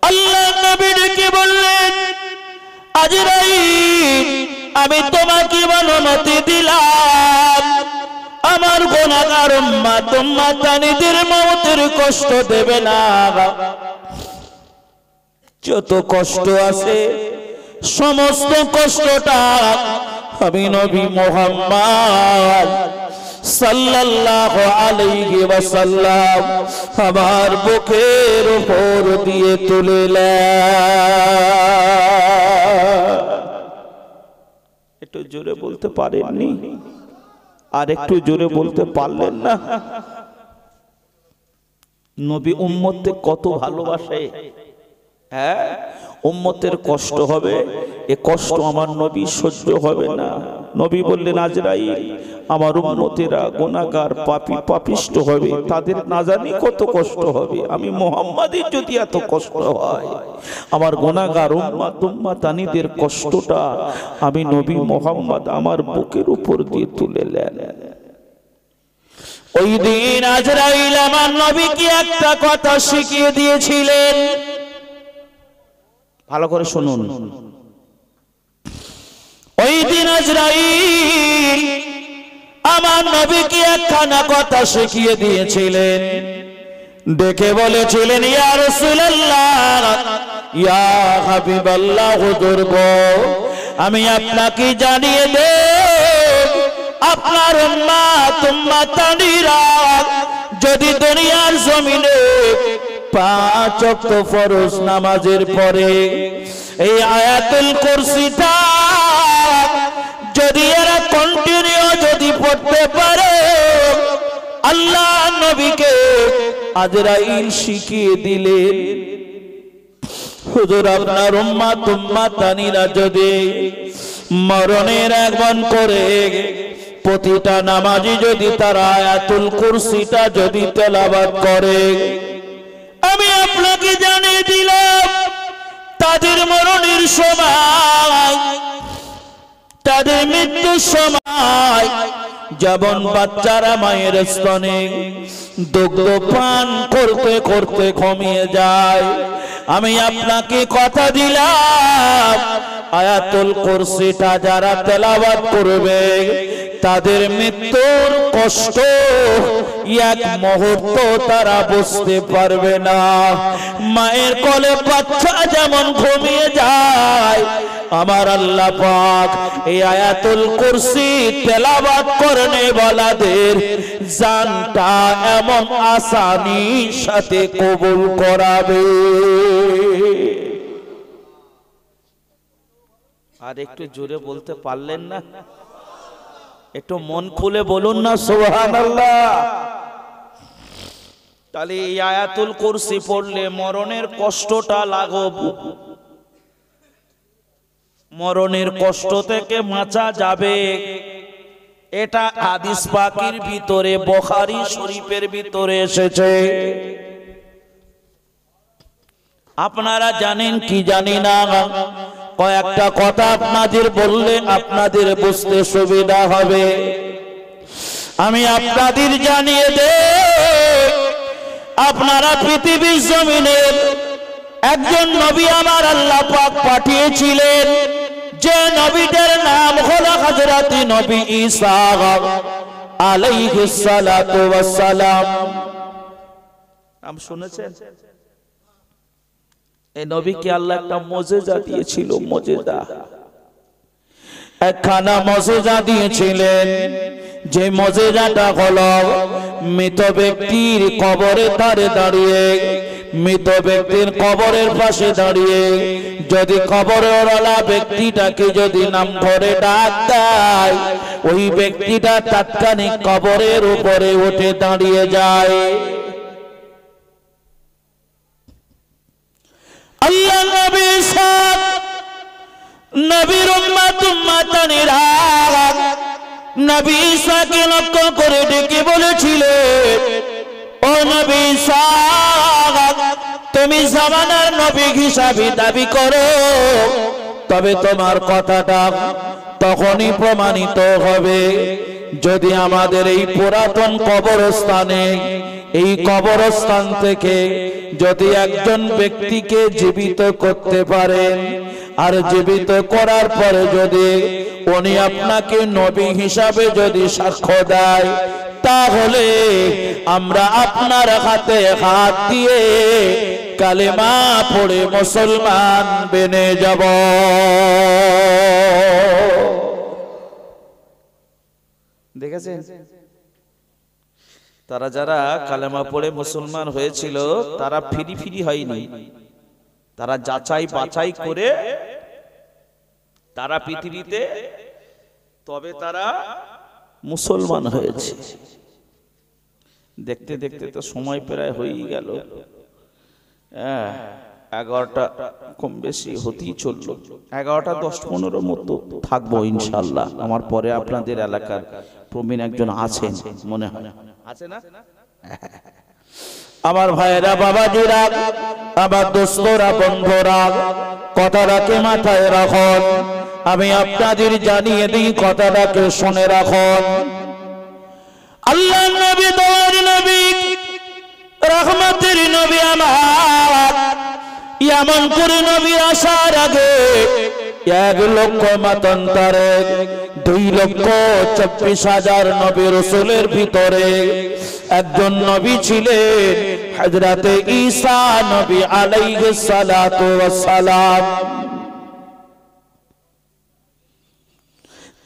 আল্লাহ নবী ডেকে বললেন, আজরাইল, আমি তোমাকে অনুমতি দিলাম, আমার গুনাহগার উম্মত উম্মতানিদের মওতের কষ্ট দেবে না। যত কষ্ট আছে সমস্ত কষ্টটা আমি নবী মুহাম্মদ সাল্লাল্লাহু আলাইহি ওয়াসাল্লাম আমার বুকের উপর দিয়ে তুললেন। একটু জোরে বলতে পারেননি? আর একটু জোরে বলতে পারলেন না? নবী উম্মতকে কত ভালোবাসে। হ্যাঁ, উম্মতের কষ্ট হবে, এ কষ্ট আমার নবী সহ্য হবে না। নবী বললেন, আজরাইল, আমার উম্মতেরা গুনাহগার পাপী পাপিষ্ট হবে, তাদের না জানি কত কষ্ট হবে। আমি মুহাম্মাদের যদি এত কষ্ট হয়, আমার গুনাহগার উম্মত উম্মতানিদের কষ্টটা আমি নবী মুহাম্মদ আমার বুকের উপর দিয়ে তুললেন। ওই দিন আজরাইল আমার নবীকে একটা কথা শিখিয়ে দিয়েছিলেন, ভালো করে শুনুন। ওই দিন আজরাইল আমার নবীকে একখানা কথা শিখিয়ে দিয়েছিলেন, দেখে বলেছিলেন, ইয়া রাসূলুল্লাহ, ইয়া হাবিবাল্লাহ, হুজুর গো, আমি আপনাকে জানিয়ে দেব, আপনার উম্মত উম্মতানিরা যদি দুনিয়ার জমিনে 5 ওয়াক্ত ফরজ নামাজের পরে এই আয়াতুল কুরসিটা যদি এরা কন্টিনিউ যদি পড়তে পারে, আল্লাহ নবীকে আজরাইল শিখিয়ে দিলেন, হুজুর আপনার উম্মত উম্মতানিরা যদি মরণের আগমন করে প্রতিটা নামাজি যদি তারা আয়াতুল কুরসিটা যদি তেলাওয়াত করে, আমি আপনাকে জানিয়ে দিলাম তাদের মরণের সময়, তাদের মৃত্যুর সময় যেমন বাচ্চারা মায়ের স্তনে দুগ্ধ পান করতে করতে ঘুমিয়ে যায়, আমি আপনাকে কথা দিলাম আয়াতুল কুরসিটা যারা তেলাওয়াত করবে তাদের মৃত্যুর কষ্ট এক মুহূর্ত তারা বুঝতে পারবে না। মায়ের কোলে বাচ্চা যেমন ঘুমিয়ে যায়, আমার আল্লাহ পাক এই আয়াতুল কুরসি তেলাওয়াত করনে ওয়ালাদের জানটা এমন আসানির সাথে কবুল করাবে। আর একটু জোরে বলতে পারলেন না? একটু মন খুলে বলুন না সুবহানাল্লাহ। তাহলে এই আয়াতুল কুরসি পড়লে মরণের কষ্টটা লাঘব, মরণের কষ্ট থেকে বাঁচা যাবে। এটা হাদিস পাকের ভিতরে বুখারী শরীফের ভিতরে এসেছে। আপনারা জানেন কি জানি না, কয়েকটা কথা আপনাদের বললে আপনাদের বুঝতে সুবিধা হবে। আমি আপনাদের জানিয়ে দেই, আপনারা পৃথিবীর জমিনের একজন নবী আমার আল্লাহ পাক পাঠিয়েছিলেন, যে নবীটার নাম হলো হযরত নবী ঈসা আলাইহিস সালাতু ওয়াস সালাম। নাম শুনেছেন? এই নবীকে আল্লাহ একটা মুজিজা দিয়েছিল, মুজিজা, একখানা মুজিজা দিয়েছিলেন। যে মুজিজাটা হলো মৃত ব্যক্তির কবরে ধারে দাঁড়িয়ে, মৃত ব্যক্তির কবরের পাশে দাঁড়িয়ে যদি কবরওয়ালা ব্যক্তিটাকে যদি নাম ধরে ডাক দেয়, ওই ব্যক্তিটা তাৎক্ষণিক কবরের উপরে উঠে দাঁড়িয়ে যায়। আল্লাহ নবী সাদ নবীর উম্মত উম্মতানিরা নবী ঈসাকে লক্ষ্য করে ডেকে বলেছিলেন, ও নবী ঈসা, তুমি জামানার নবী হিসাবে দাবি করো, তবে তোমার কথাটা তখনই প্রমাণিত হবে যদি আমাদের এই পুরাতন কবরস্থানে, এই কবরস্থান থেকে যদি একজন ব্যক্তিকে জীবিত করতে পারেন, আর জীবিত করার পরে যদি উনি আপনাকে নবী হিসাবে যদি সাক্ষ্য দেয়, তাহলে আমরা আপনার হাতে হাত দিয়ে কালেমা পড়ে মুসলমান বেনে যাব। দেখেছেন, তারা যারা কালেমা পড়ে মুসলমান হয়েছিল তারা ফিরি ফিরি হয়নি, তারা যাচাই বাছাই করে তারা পৃথিবীতে তবে তারা মুসলমান হয়েছে। দেখতে দেখতে তো সময় প্রায় হয়েই গেল, 11টা কম বেশি হতেই চললো। 11টা 10-15 মতো থাকবো ইনশাল্লাহ। আমার পরে আপনাদের এলাকার প্রবীণ একজন আছেন মনে হয়, আছে না? আমার ভাইয়েরা, বাবাজিরা, আমার দোস্তরা, বন্ধুরা, কথাটাকে মাথায় রাখুন। আমি আপনাদের জানিয়ে দিই, কথাটাকে শুনে রাখুন। আল্লাহ নবী, দয়ার নবী, রহমতের নবী আমার, এমন করে নবী আসার আগে 1,00,000 মতান্তরে 2,24,000 নবী রাসূলের ভিতরে একজন নবী ছিলেন হযরত ঈসা নবী আলাইহিস সালাতু ওয়াস সালাম।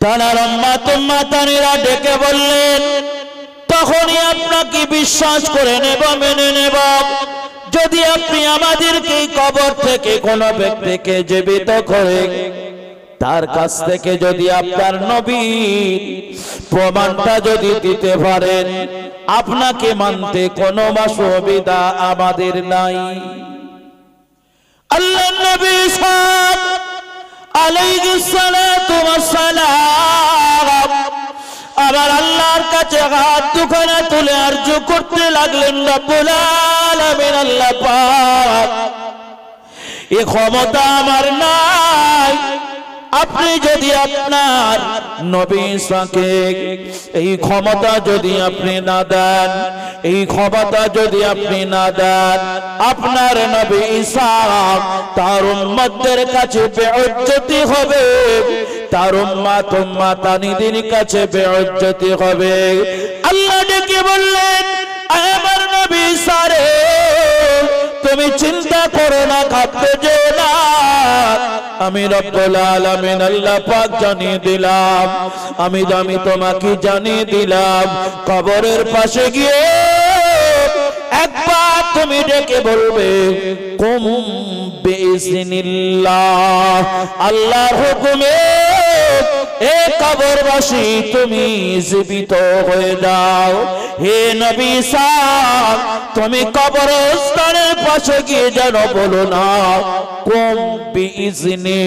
তার উম্মত-উম্মতানিরা ডেকে বললেন, তখনই আপনাকে বিশ্বাস করে নেব, মেনে নেব, যদি আপনি আমাদেরকে কবর থেকে কোন ব্যক্তিকে জীবিত করে তার কাছ থেকে যদি আপনার নবীর প্রমাণটা যদি দিতে পারেন, আপনাকে মানতে কোনো অসুবিধা আমাদের নাই। আল্লাহ নবী আলাইহিস সালাতু ওয়াস সালাম আবার আল্লাহর কাছে হাত দুখানা তুলে আরজু করতে লাগলেন, রব্বুল আলামিন, আল্লাহ পাক, এই ক্ষমতা আমার নাই, আপনি যদি আপনার নবী ঈসাকে এই ক্ষমতা যদি আপনি না দেন, এই ক্ষমতা যদি আপনি না দেন, আপনার নবী ঈসা তার উম্মতদের কাছে বেইজ্জতি হবে, তার উম্মত-উম্মতানিদের কাছে বেইজ্জতি হবে। আল্লাহ ডেকে বললেন, আমার নবী ঈসা রে, তুমি চিন্তা করো না, কাঁপতে যেও না, আমি রব্বুল আলামিন আল্লাহ পাক জানিয়ে দিলাম, আমি তোমাকে জানিয়ে দিলাম, কবরের পাশে গিয়ে একবার তুমি ডেকে বলবে কুম বিইজনিল্লাহ, আল্লাহর হুকুমে এ কবরবাসী তুমি জীবিত হয়ে যাও। হে নবী সাহেব, তুমি কবরস্থানের পাশে গিয়ে যেন বলো না কুম বিইজনি,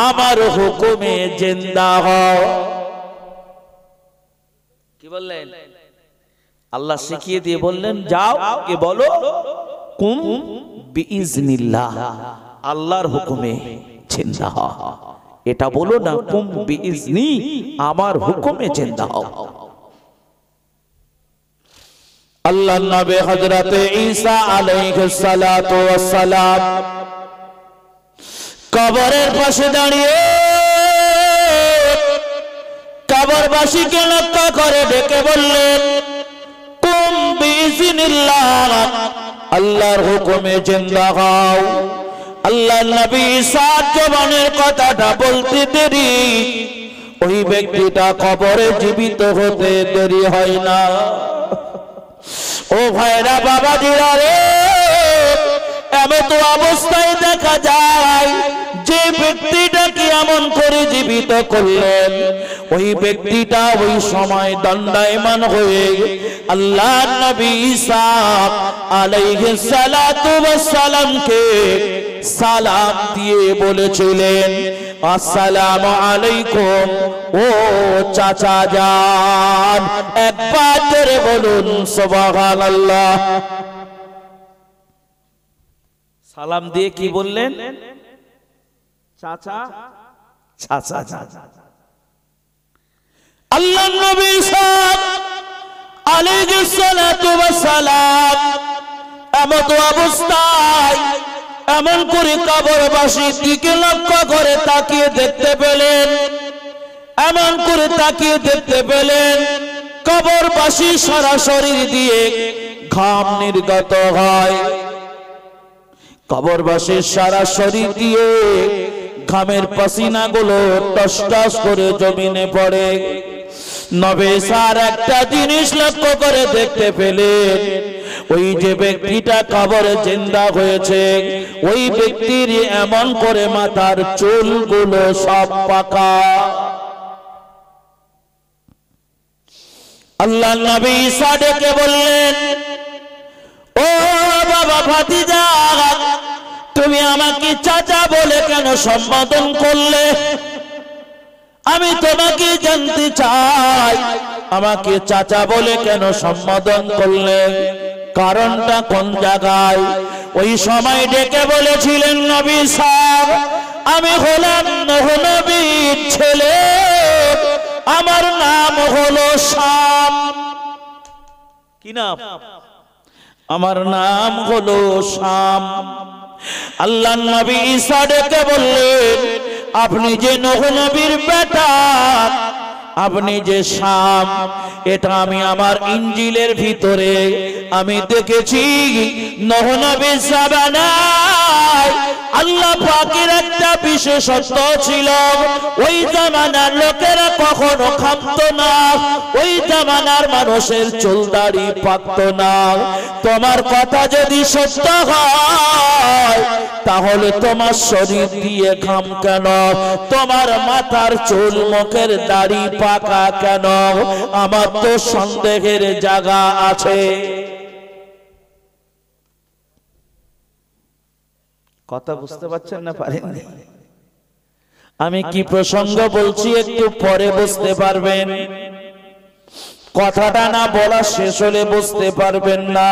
আমার হুকুমে জিন্দা হও। কি বললেন? আল্লাহ শিখিয়ে দিয়ে বললেন যাও কে বলো কুম বিইজনিল্লাহ, আল্লাহর হুকুমে জিন্দা হও। এটা বলো না কুম বিইজনি, আমার হুকুমে জিন্দা হও। আল্লাহর নবী হযরত ঈসা আলাইহিস সালাতু ওয়াস সালাম কবরের পাশে দাঁড়িয়ে কবরবাসীকে লক্ষ্য করে ডেকে বললেন কুম বিইজনিল্লাহ, আল্লাহর হুকুমে জিন্দা হও। আল্লাহ নবী ঈসা জবানের কথাটা বলতে দেরি, ওই ব্যক্তিটা কবরে জীবিত হতে দেরি হয় না। ও ভাইরা বাবাজিরা রে, এমন তো অবস্থায় দেখা যায় যে ব্যক্তিটাকে এমন করে জীবিত করলেন, ওই ব্যক্তিটা ওই সময় দণ্ডায়মান হয়ে আল্লাহ নবী ঈসা আলাইহিস সালাতু ওয়াস সালামকে সালাম দিয়ে বলেছিলেন আসসালামু আলাইকুম ও চাচা জান। একবার জোরে বলুন সুবহানাল্লাহ। সালাম দিয়ে কি বললেন? চাচা চাচা চাচা। আল্লাহর নবী আলাইহিস সালাতু ওয়াস সালাম এমন অবস্থায় এমন করে কবরবাসীর দিকে লক্ষ্য করে তাকিয়ে দেখতে পেলেন, এমন করে তাকিয়ে দেখতে পেলেন কবরবাসী সারা শরীর দিয়ে ঘাম নির্গত হয়, কবরবাসীর সারা শরীর দিয়ে ঘামের পাসিনাগুলো টস টস করে জমিনে পড়ে। নবী স্যার একটা জিনিস লক্ষ্য করে দেখতে পেলেন, ওই যে ব্যক্তিটা কবরে জিন্দা হয়েছে ওই ব্যক্তির এমন করে মাথার চুলগুলো সব পাকা। আল্লাহ নবী ঈসা ডেকে বললেন ও বাবা ভাতিজা, তুমি আমাকে চাচা বলে কেন সম্বোধন করলে? আমি তোমাকে জানতে চাই আমাকে চাচা বলে কেন সম্বোধন করলে, কারণটা কোন জায়গায়? ওই সময় ডেকে বলেছিলেন নবী সাহেব আমি হলাম নবীর ছেলে, আমার নাম হলো শাম। কি নাম? আমার নাম হলো শাম। আল্লাহ নবী ঈসা ডেকে বললেন আপনি যে নূহ নবীর বেটা, আপনি যে শাম, এটা আমি আমার ইনজিলের ভিতরে আমি দেখেছি। নূহ নবীর জামানায় আল্লাহ পাকের একটা বিশেষত্ব ছিল, ওই জামানার লোকেরা কখনো খামতো না, ওই জামানার মানুষের চুল দাড়ি পাকতো না। তোমার কথা যদি সত্য হয় তাহলে তোমার শরীর দিয়ে ঘাম কেন? তোমার মাথার চুল মুখের দাড়ি পাকা কেন? আমার তো সন্দেহের জায়গা আছে। কথা বুঝতে পারছেন না পারেননি? আমি কি প্রসঙ্গ বলছি একটু পরে বুঝতে পারবেন, কথাটা না বলা শেষ হলে বুঝতে পারবেন না।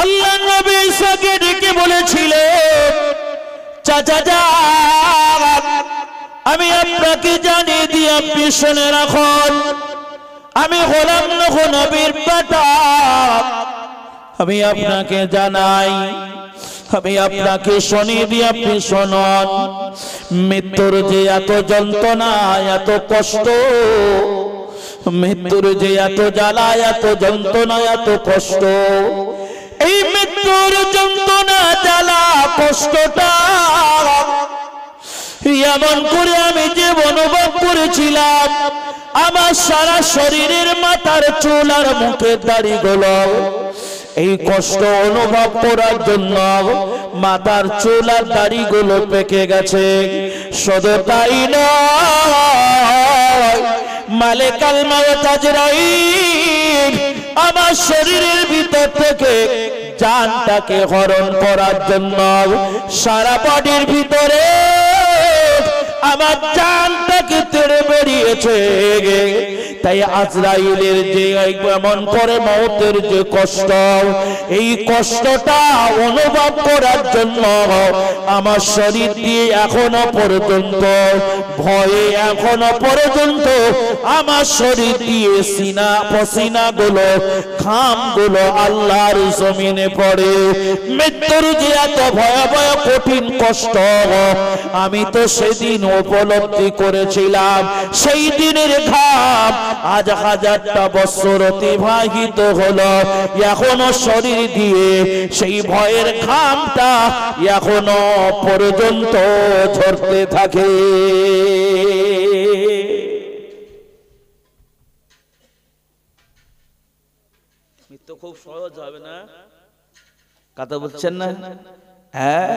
আল্লাহ নবী ঈসাকে ডেকে বলেছিলেন চাচা যান, আমি আপনাকে জানিয়ে দিই আপনি শুনে রাখুন, আমি হলাম নূহ নবীর বেটা। আমি আপনাকে জানাই, আমি আপনাকে শুনিয়ে দিই আপনি শুনুন, মৃত্যুর যে এত যন্ত্রণা এত কষ্ট, মৃত্যুর যে এত জ্বালা এত যন্ত্রণা এত কষ্ট, এই মৃত্যুর যন্ত্রণা জ্বালা কষ্টটা এমন করে আমি যে অনুভব করেছিলাম আমার সারা শরীরের মাথার চুল আর মুখের দাড়িগুলো এই কষ্ট অনুভব করার জন্য মাথার চুল আর দাড়িগুলো পেকে গেছে। শুধু তাই নয়, মালিকাল মাউত আজরাইল আমার শরীরের ভিতর থেকে জানটাকে হরণ করার জন্য সারা বডির ভিতরে আমার জানটাকে তেড়ে বেরিয়েছে। তাই আজরাইলের যে এমন করে মওতের যে কষ্ট, এই কষ্টটা অনুভব করার জন্য আমার শরীর দিয়ে এখনো পর্যন্ত ভয়ে এখনো পর্যন্ত আমার শরীর দিয়ে সিনা পসিনা গুলো ঘাম গুলো আল্লাহর জমিনে পড়ে। মৃত্যুর যে এত ভয়াবহ কঠিন কষ্ট আমি তো সেদিন উপলব্ধি করেছিলাম। সেই দিনের ঘাম আজ হাজারটা বছর অতিবাহিত হলো, এখনো শরীর দিয়ে সেই ভয়ের ঘামটা এখনো পর্যন্ত ঝরতে থাকে। মৃত্যু খুব সহজ হবে না, কথা বলছেন না? হ্যাঁ,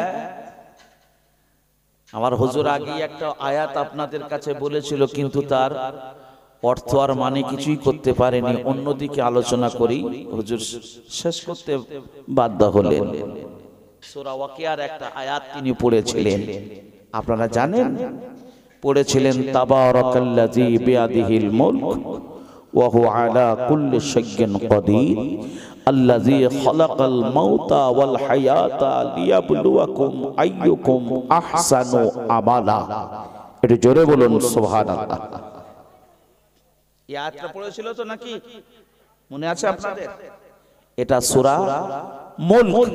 আমার হুজুর আগে একটা আয়াত আপনাদের কাছে বলেছিল, কিন্তু তার অর্থ আর মানে কিছুই করতে পারেনি। অন্যদিকে আলোচনা করি, হুজুর শেষ করতে বাধ্য হলেন। সূরা ওয়াকিয়ার একটা আয়াত তিনি পড়েছিলেন, আপনারা জানেন, পড়েছিলেন তাবারাকাল্লাযী বিয়াদিহিল মুলক ওয়া হুয়া আলা কুল্লি শাইইন কাদির আল্লাযী খালাকাল মাউতা ওয়াল হায়াতা লিয়াবলুয়াকুম আইয়ুকুম আহসানু আমালা। একটু জোরে বলুন সুবহানাল্লাহ। এই আয়াতটা পড়েছিল তো নাকি মনে আছে আপনাদের? এটা সূরা মুলক।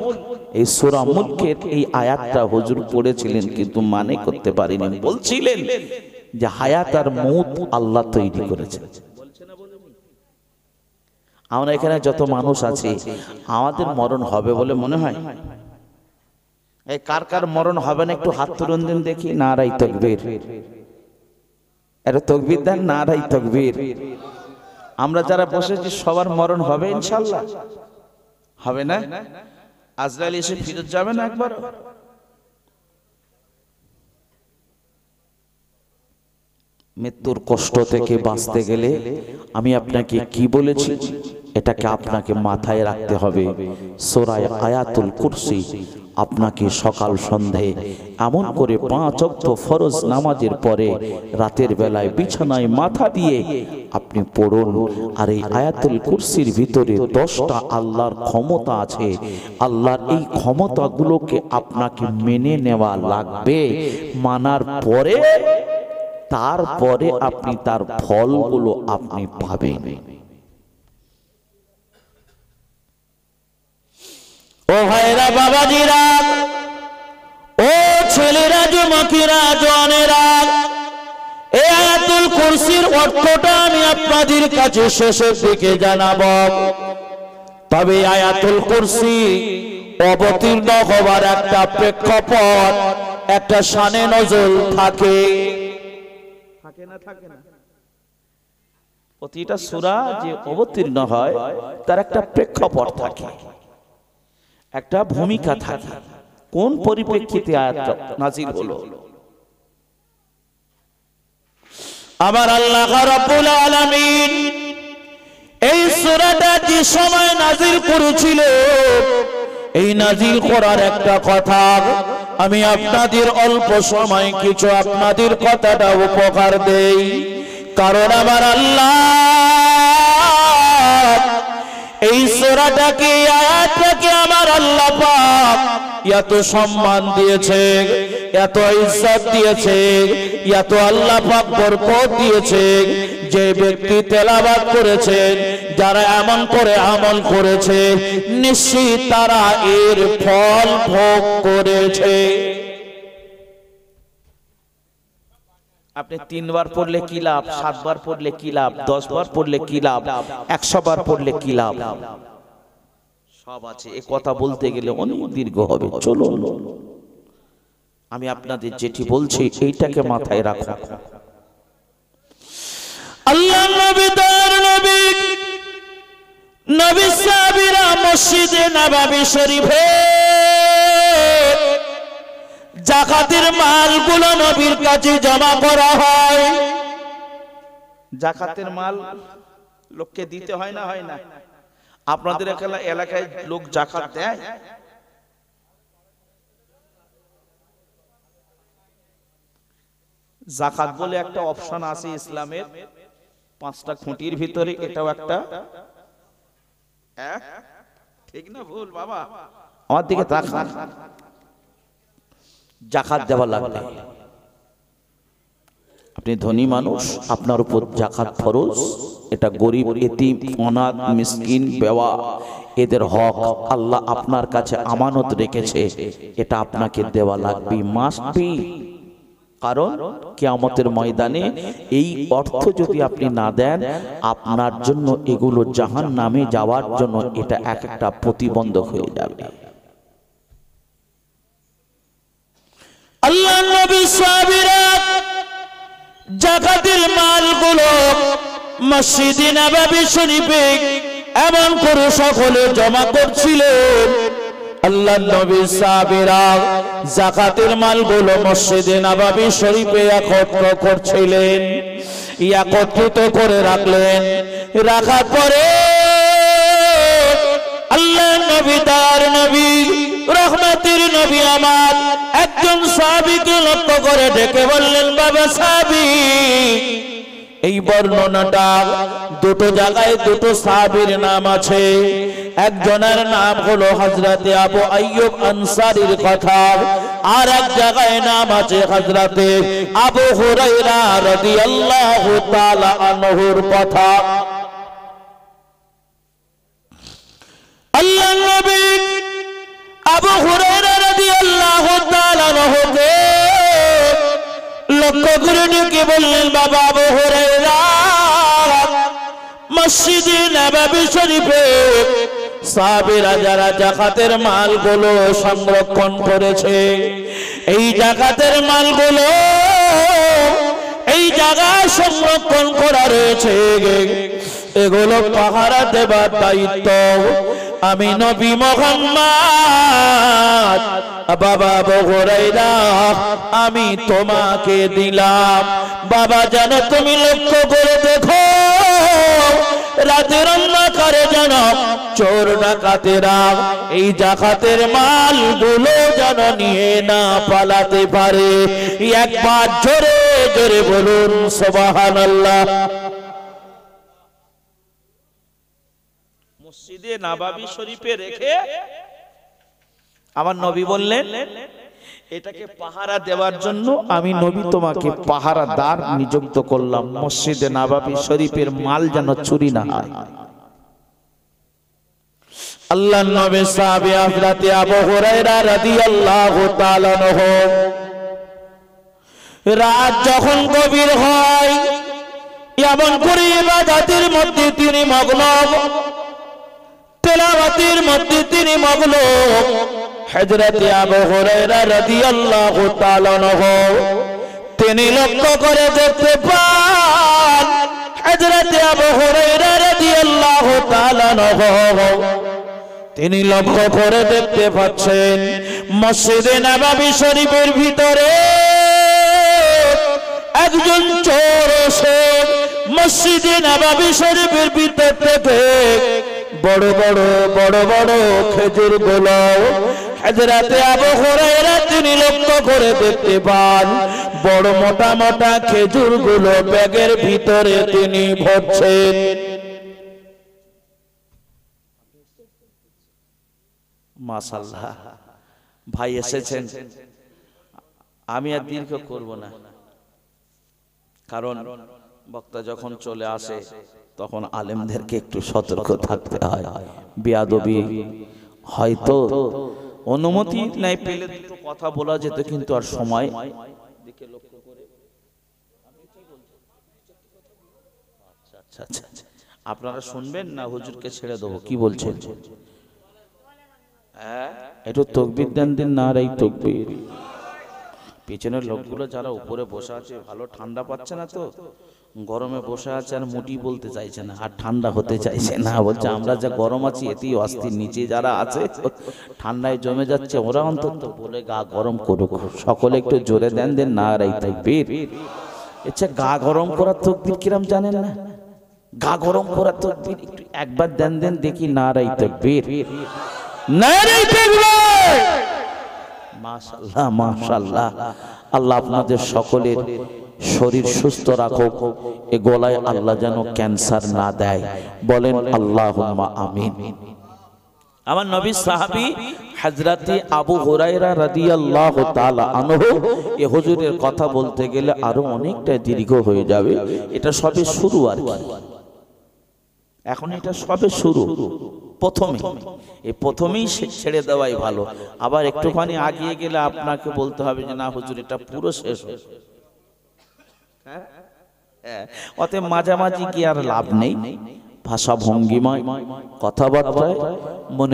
এই সূরা মুলকের এই আয়াতটা হুজুর পড়েছিলেন, কিন্তু মানে করতে পারেনি। বলছিলেন যে হায়াত আর মউত আল্লাহ তৈরি করেছেন। আমরা এখানে যত মানুষ আছি আমাদের মরণ হবে বলে মনে হয়? এই কার কার মরণ হবে না একটু হাত তুলুন দিন দেখি। নারায়ে তাকবীর, এটা তাকবীর দেন, নারায়ে তাকবীর। আমরা যারা বসেছি সবার মরণ হবে ইনশাআল্লাহ? হবে না? আজরাইল এসে ফিরত যাবে না একবার? মৃত্যুর কষ্ট থেকে বাঁচতে গেলে আমি আপনাকে কি বলেছি এটাকে আপনাকে মাথায় রাখতে হবে। সূরা আয়াতুল কুরসি আপনাকে সকাল সন্ধে এমন করে 5 ওয়াক্ত ফরজ নামাজের পরে রাতের বেলায় বিছানায় মাথা দিয়ে আপনি পড়ুন। আর এই আয়াতুল কুরসির ভিতরে 10টা আল্লাহর ক্ষমতা আছে। আল্লাহর এই ক্ষমতাগুলোকে আপনাকে মেনে নেওয়া লাগবে। মানার পরে তারপরে আপনি তার ফলগুলো আপনি পাবেন। ও ভাইরা, বাবাজিরা, ও ছেলেরা, যুবকেরা, জওয়ানেরা, এই আয়াতুল কুরসির অর্থটা আমি আপনাদের কাছে শেষের দিকে জানাবো। তবে আয়াতুল কুরসি অবতীর্ণ হবার একটা প্রেক্ষাপট, একটা শানে নজল থাকে। থাকে না? থাকে না? প্রতিটা সূরা যে অবতীর্ণ হয় তার একটা প্রেক্ষাপট থাকে, একটা ভূমিকা থাকে। কোন পরিপ্রেক্ষিতে আয়াতটা নাযিল হলো? আমার আল্লাহ রাব্বুল আলামিন এই সূরাটা যে সময় নাযিল করেছিল, এই নাযিল করার একটা কথা আমি আপনাদের অল্প সময় কিছু আপনাদের কথাটা উপকার দেই। কারণ আমার আল্লাহ এই সূরাটাকে, আয়াতটাকে আমার আল্লাহ পাক এত সম্মান দিয়েছে, এত ইজ্জত দিয়েছে, এত আল্লাহ পাক বরকত দিয়েছে। যে ব্যক্তি তেলাওয়াত করেছেন, যারা এমন করে আমল করেছে, নিশ্চিত তারা এর ফল ভোগ করেছে। আপনি 3 বার পড়লে কি লাভ, 7 বার পড়লে কি লাভ, 10 বার পড়লে কি লাভ, 100 বার পড়লে কি লাভ, সব আছে। এই কথা বলতে গেলে অনেক দীর্ঘ হবে। চলো আমি আপনাদের যেটি বলছি এইটাকে মাথায় রাখুন। আল্লাহ নবী তার নবী নবী সাহাবীরা মসজিদে নববী শরীফে যাকাতের মালগুলো নবীর কাছে জমা করা হয়। যাকাতের মাল লোককে দিতে হয় না, হয় না? আপনাদের এলাকায় লোক যাকাত দেয়? যাকাত বলে একটা অপশন আছে ইসলামের, 5টা খুঁটির ভিতরে এটাও একটা। ঠিক না ভুল বাবা? আমার দিকে তাকান। যাকাত দেওয়া লাগবে। আপনি ধনী মানুষ, আপনার উপর যাকাত ফরজ। এটা গরিব, এতিম, অনাথ, মিসকিন, বেওয়া, এদের হক আল্লাহ আপনার কাছে আমানত রেখেছে, এটা আপনাকে দেওয়া লাগবে, মাস্ট বি। কারণ কিয়ামতের ময়দানে এই অর্থ যদি আপনি না দেন, আপনার জন্য এগুলো জাহান্নামে যাওয়ার জন্য এটা একটা প্রতিবন্ধক হয়ে যাবে। আল্লাহর নবী সাহাবীরা যাকাতের মালগুলো মসজিদে নববী শরীফে এমন করে সকলে জমা করছিলেন। আল্লাহর নবী সাহাবীরা যাকাতের মালগুলো মসজিদে নববী শরীফে একত্র করছিলেন, একত্রিত করে রাখলেন। রাখার পরে আল্লাহর নবী তার নবী রহমতের নবী আমার একজন সাহাবীকে লক্ষ্য করে ডেকে বললেন, বাবা সাহাবী, এই বর্ণনাটা দুটো জায়গায় দুটো সাহাবীর নাম আছে। একজনের নাম হলো হযরতে আবু আইয়ুব আনসারীর কথা, আর এক জায়গায় নাম আছে হযরতে আবু হুরায়রা রাদিয়াল্লাহু তাআলা আনহুর কথা। আল্লাহর নবী আবু হুরায়রা রাদিয়াল্লাহু তাআলা আনহুকে লক্ষ্য করে ডেকে বললেন, বাবা আবু হুরায়রা, মসজিদে নববী শরীফে সাহাবীরা যারা যাকাতের মালগুলো সংরক্ষণ করেছে, এই যাকাতের মালগুলো এই জায়গায় সংরক্ষণ করা রয়েছে, এগুলো পাহারা দেবার দায়িত্ব আমি নবী মুহাম্মদ বাবা আবু হুরায়রা আমি তোমাকে দিলাম। বাবা জানো, তুমি লক্ষ্য করে দেখো, রাতের অন্ধকারে যেন চোর ডাকাতেরা এই যাকাতের মালগুলো যেন নিয়ে না পালাতে পারে। একবার জোরে জোরে বলুন সুবহানাল্লাহ। মসজিদে নববী শরীফে রেখে আমার নবী বললেন, এটাকে পাহারা দেওয়ার জন্য আমি নবী তোমাকে পাহারাদার নিযুক্ত করলাম, মসজিদে নববী শরীফের মাল যেন চুরি না হয়। আল্লাহর নবী সাহাবী হযরত আবু হুরায়রা রাদিয়াল্লাহু তাআলা আনহু রাত যখন গভীর হয়, এমন করে ইবাদতের মধ্যে তিনি মগ্ন, তেলাওয়াতের মধ্যে তিনি মগ্ন। হযরত আবু হুরায়রা রাদিয়াল্লাহু তাআলা আনহু তিনি লক্ষ্য করে দেখতে পান, হযরত আবু হুরায়রা রাদিয়াল্লাহু তাআলা আনহু তিনি লক্ষ্য করে দেখতে পাচ্ছেন মসজিদে নববী শরীফের ভিতরে একজন চোর এসে মসজিদে নববী শরীফের ভিতর থেকে বড় বড় বড় বড় খেজুর গুলো হযরত আবু হুরায়রা তিনি লক্ষ্য করে দেখতে পান, বড় মোটা মোটা খেজুর গুলো ব্যাগের ভিতরে তিনি ভরছেন। মাশাআল্লাহ, ভাই এসেছেন, আমি আর দীর্ঘ করব না, কারণ বক্তা যখন চলে আসে তখন আলেমদেরকে একটু সতর্ক থাকতে হয়। বেয়াদবি হয়তো অনুমতি নাই পেলে দুটো কথা বলা যেত, কিন্তু আর সময় দিকে লক্ষ্য করে আচ্ছা আচ্ছা আপনারা শুনবেন না হুজুরকে ছেড়ে দেবো? কি বলছেন? হ্যাঁ, একটু তাকবীর দেন, দিন না রে তাকবীর। পেছনের লোকগুলো যারা উপরে বসে আছে ভালো ঠান্ডা পাচ্ছে না তো, গরমে বসে আছে আর মুটি বলতে চাইছে না আর ঠান্ডা হতে চাইছে না, বলছে আমরা যা গরম আছি এতেই অস্থির, নিচে যারা আছে ঠান্ডায় জমে যাচ্ছে ওরা অন্তত বলে গা গরম করুক। সকলে একটু জোরে দেন দেন না রাই তাকবীর। আচ্ছা গা গরম করার তাকবীর কিরাম জানেন না? গা গরম করার তাকবীর একটু একবার দেন দেন দেখি, না রাই তাকবীর, না রাই তাকবীর। মাশাআল্লাহ মাশাআল্লাহ। আল্লাহ আপনাদের সকলের শরীর সুস্থ রাখুক, এ গলায় আল্লাহ যেন ক্যান্সার না দেয়, বলেন আল্লাহুম্মা আমিন। আমার নবী সাহাবী হযরতে আবু হুরায়রা রাদিয়াল্লাহু তাআলা আনহু, এ হুজুরের কথা বলতে গেলে আরো অনেকটা দীর্ঘ হয়ে যাবে, এটা সবে শুরু আর কি, এখন এটা সবে শুরু, প্রথমেই ছেড়ে দেওয়াই ভালো। আবার একটুখানি আগিয়ে গেলে আপনাকে বলতে হবে যে না হুজুর এটা পুরো শেষ হয়েছে। অতএব মাঝামাঝি কি আর লাভ নেই, ভাষা ভঙ্গিমায় কথাবার্তায় মনে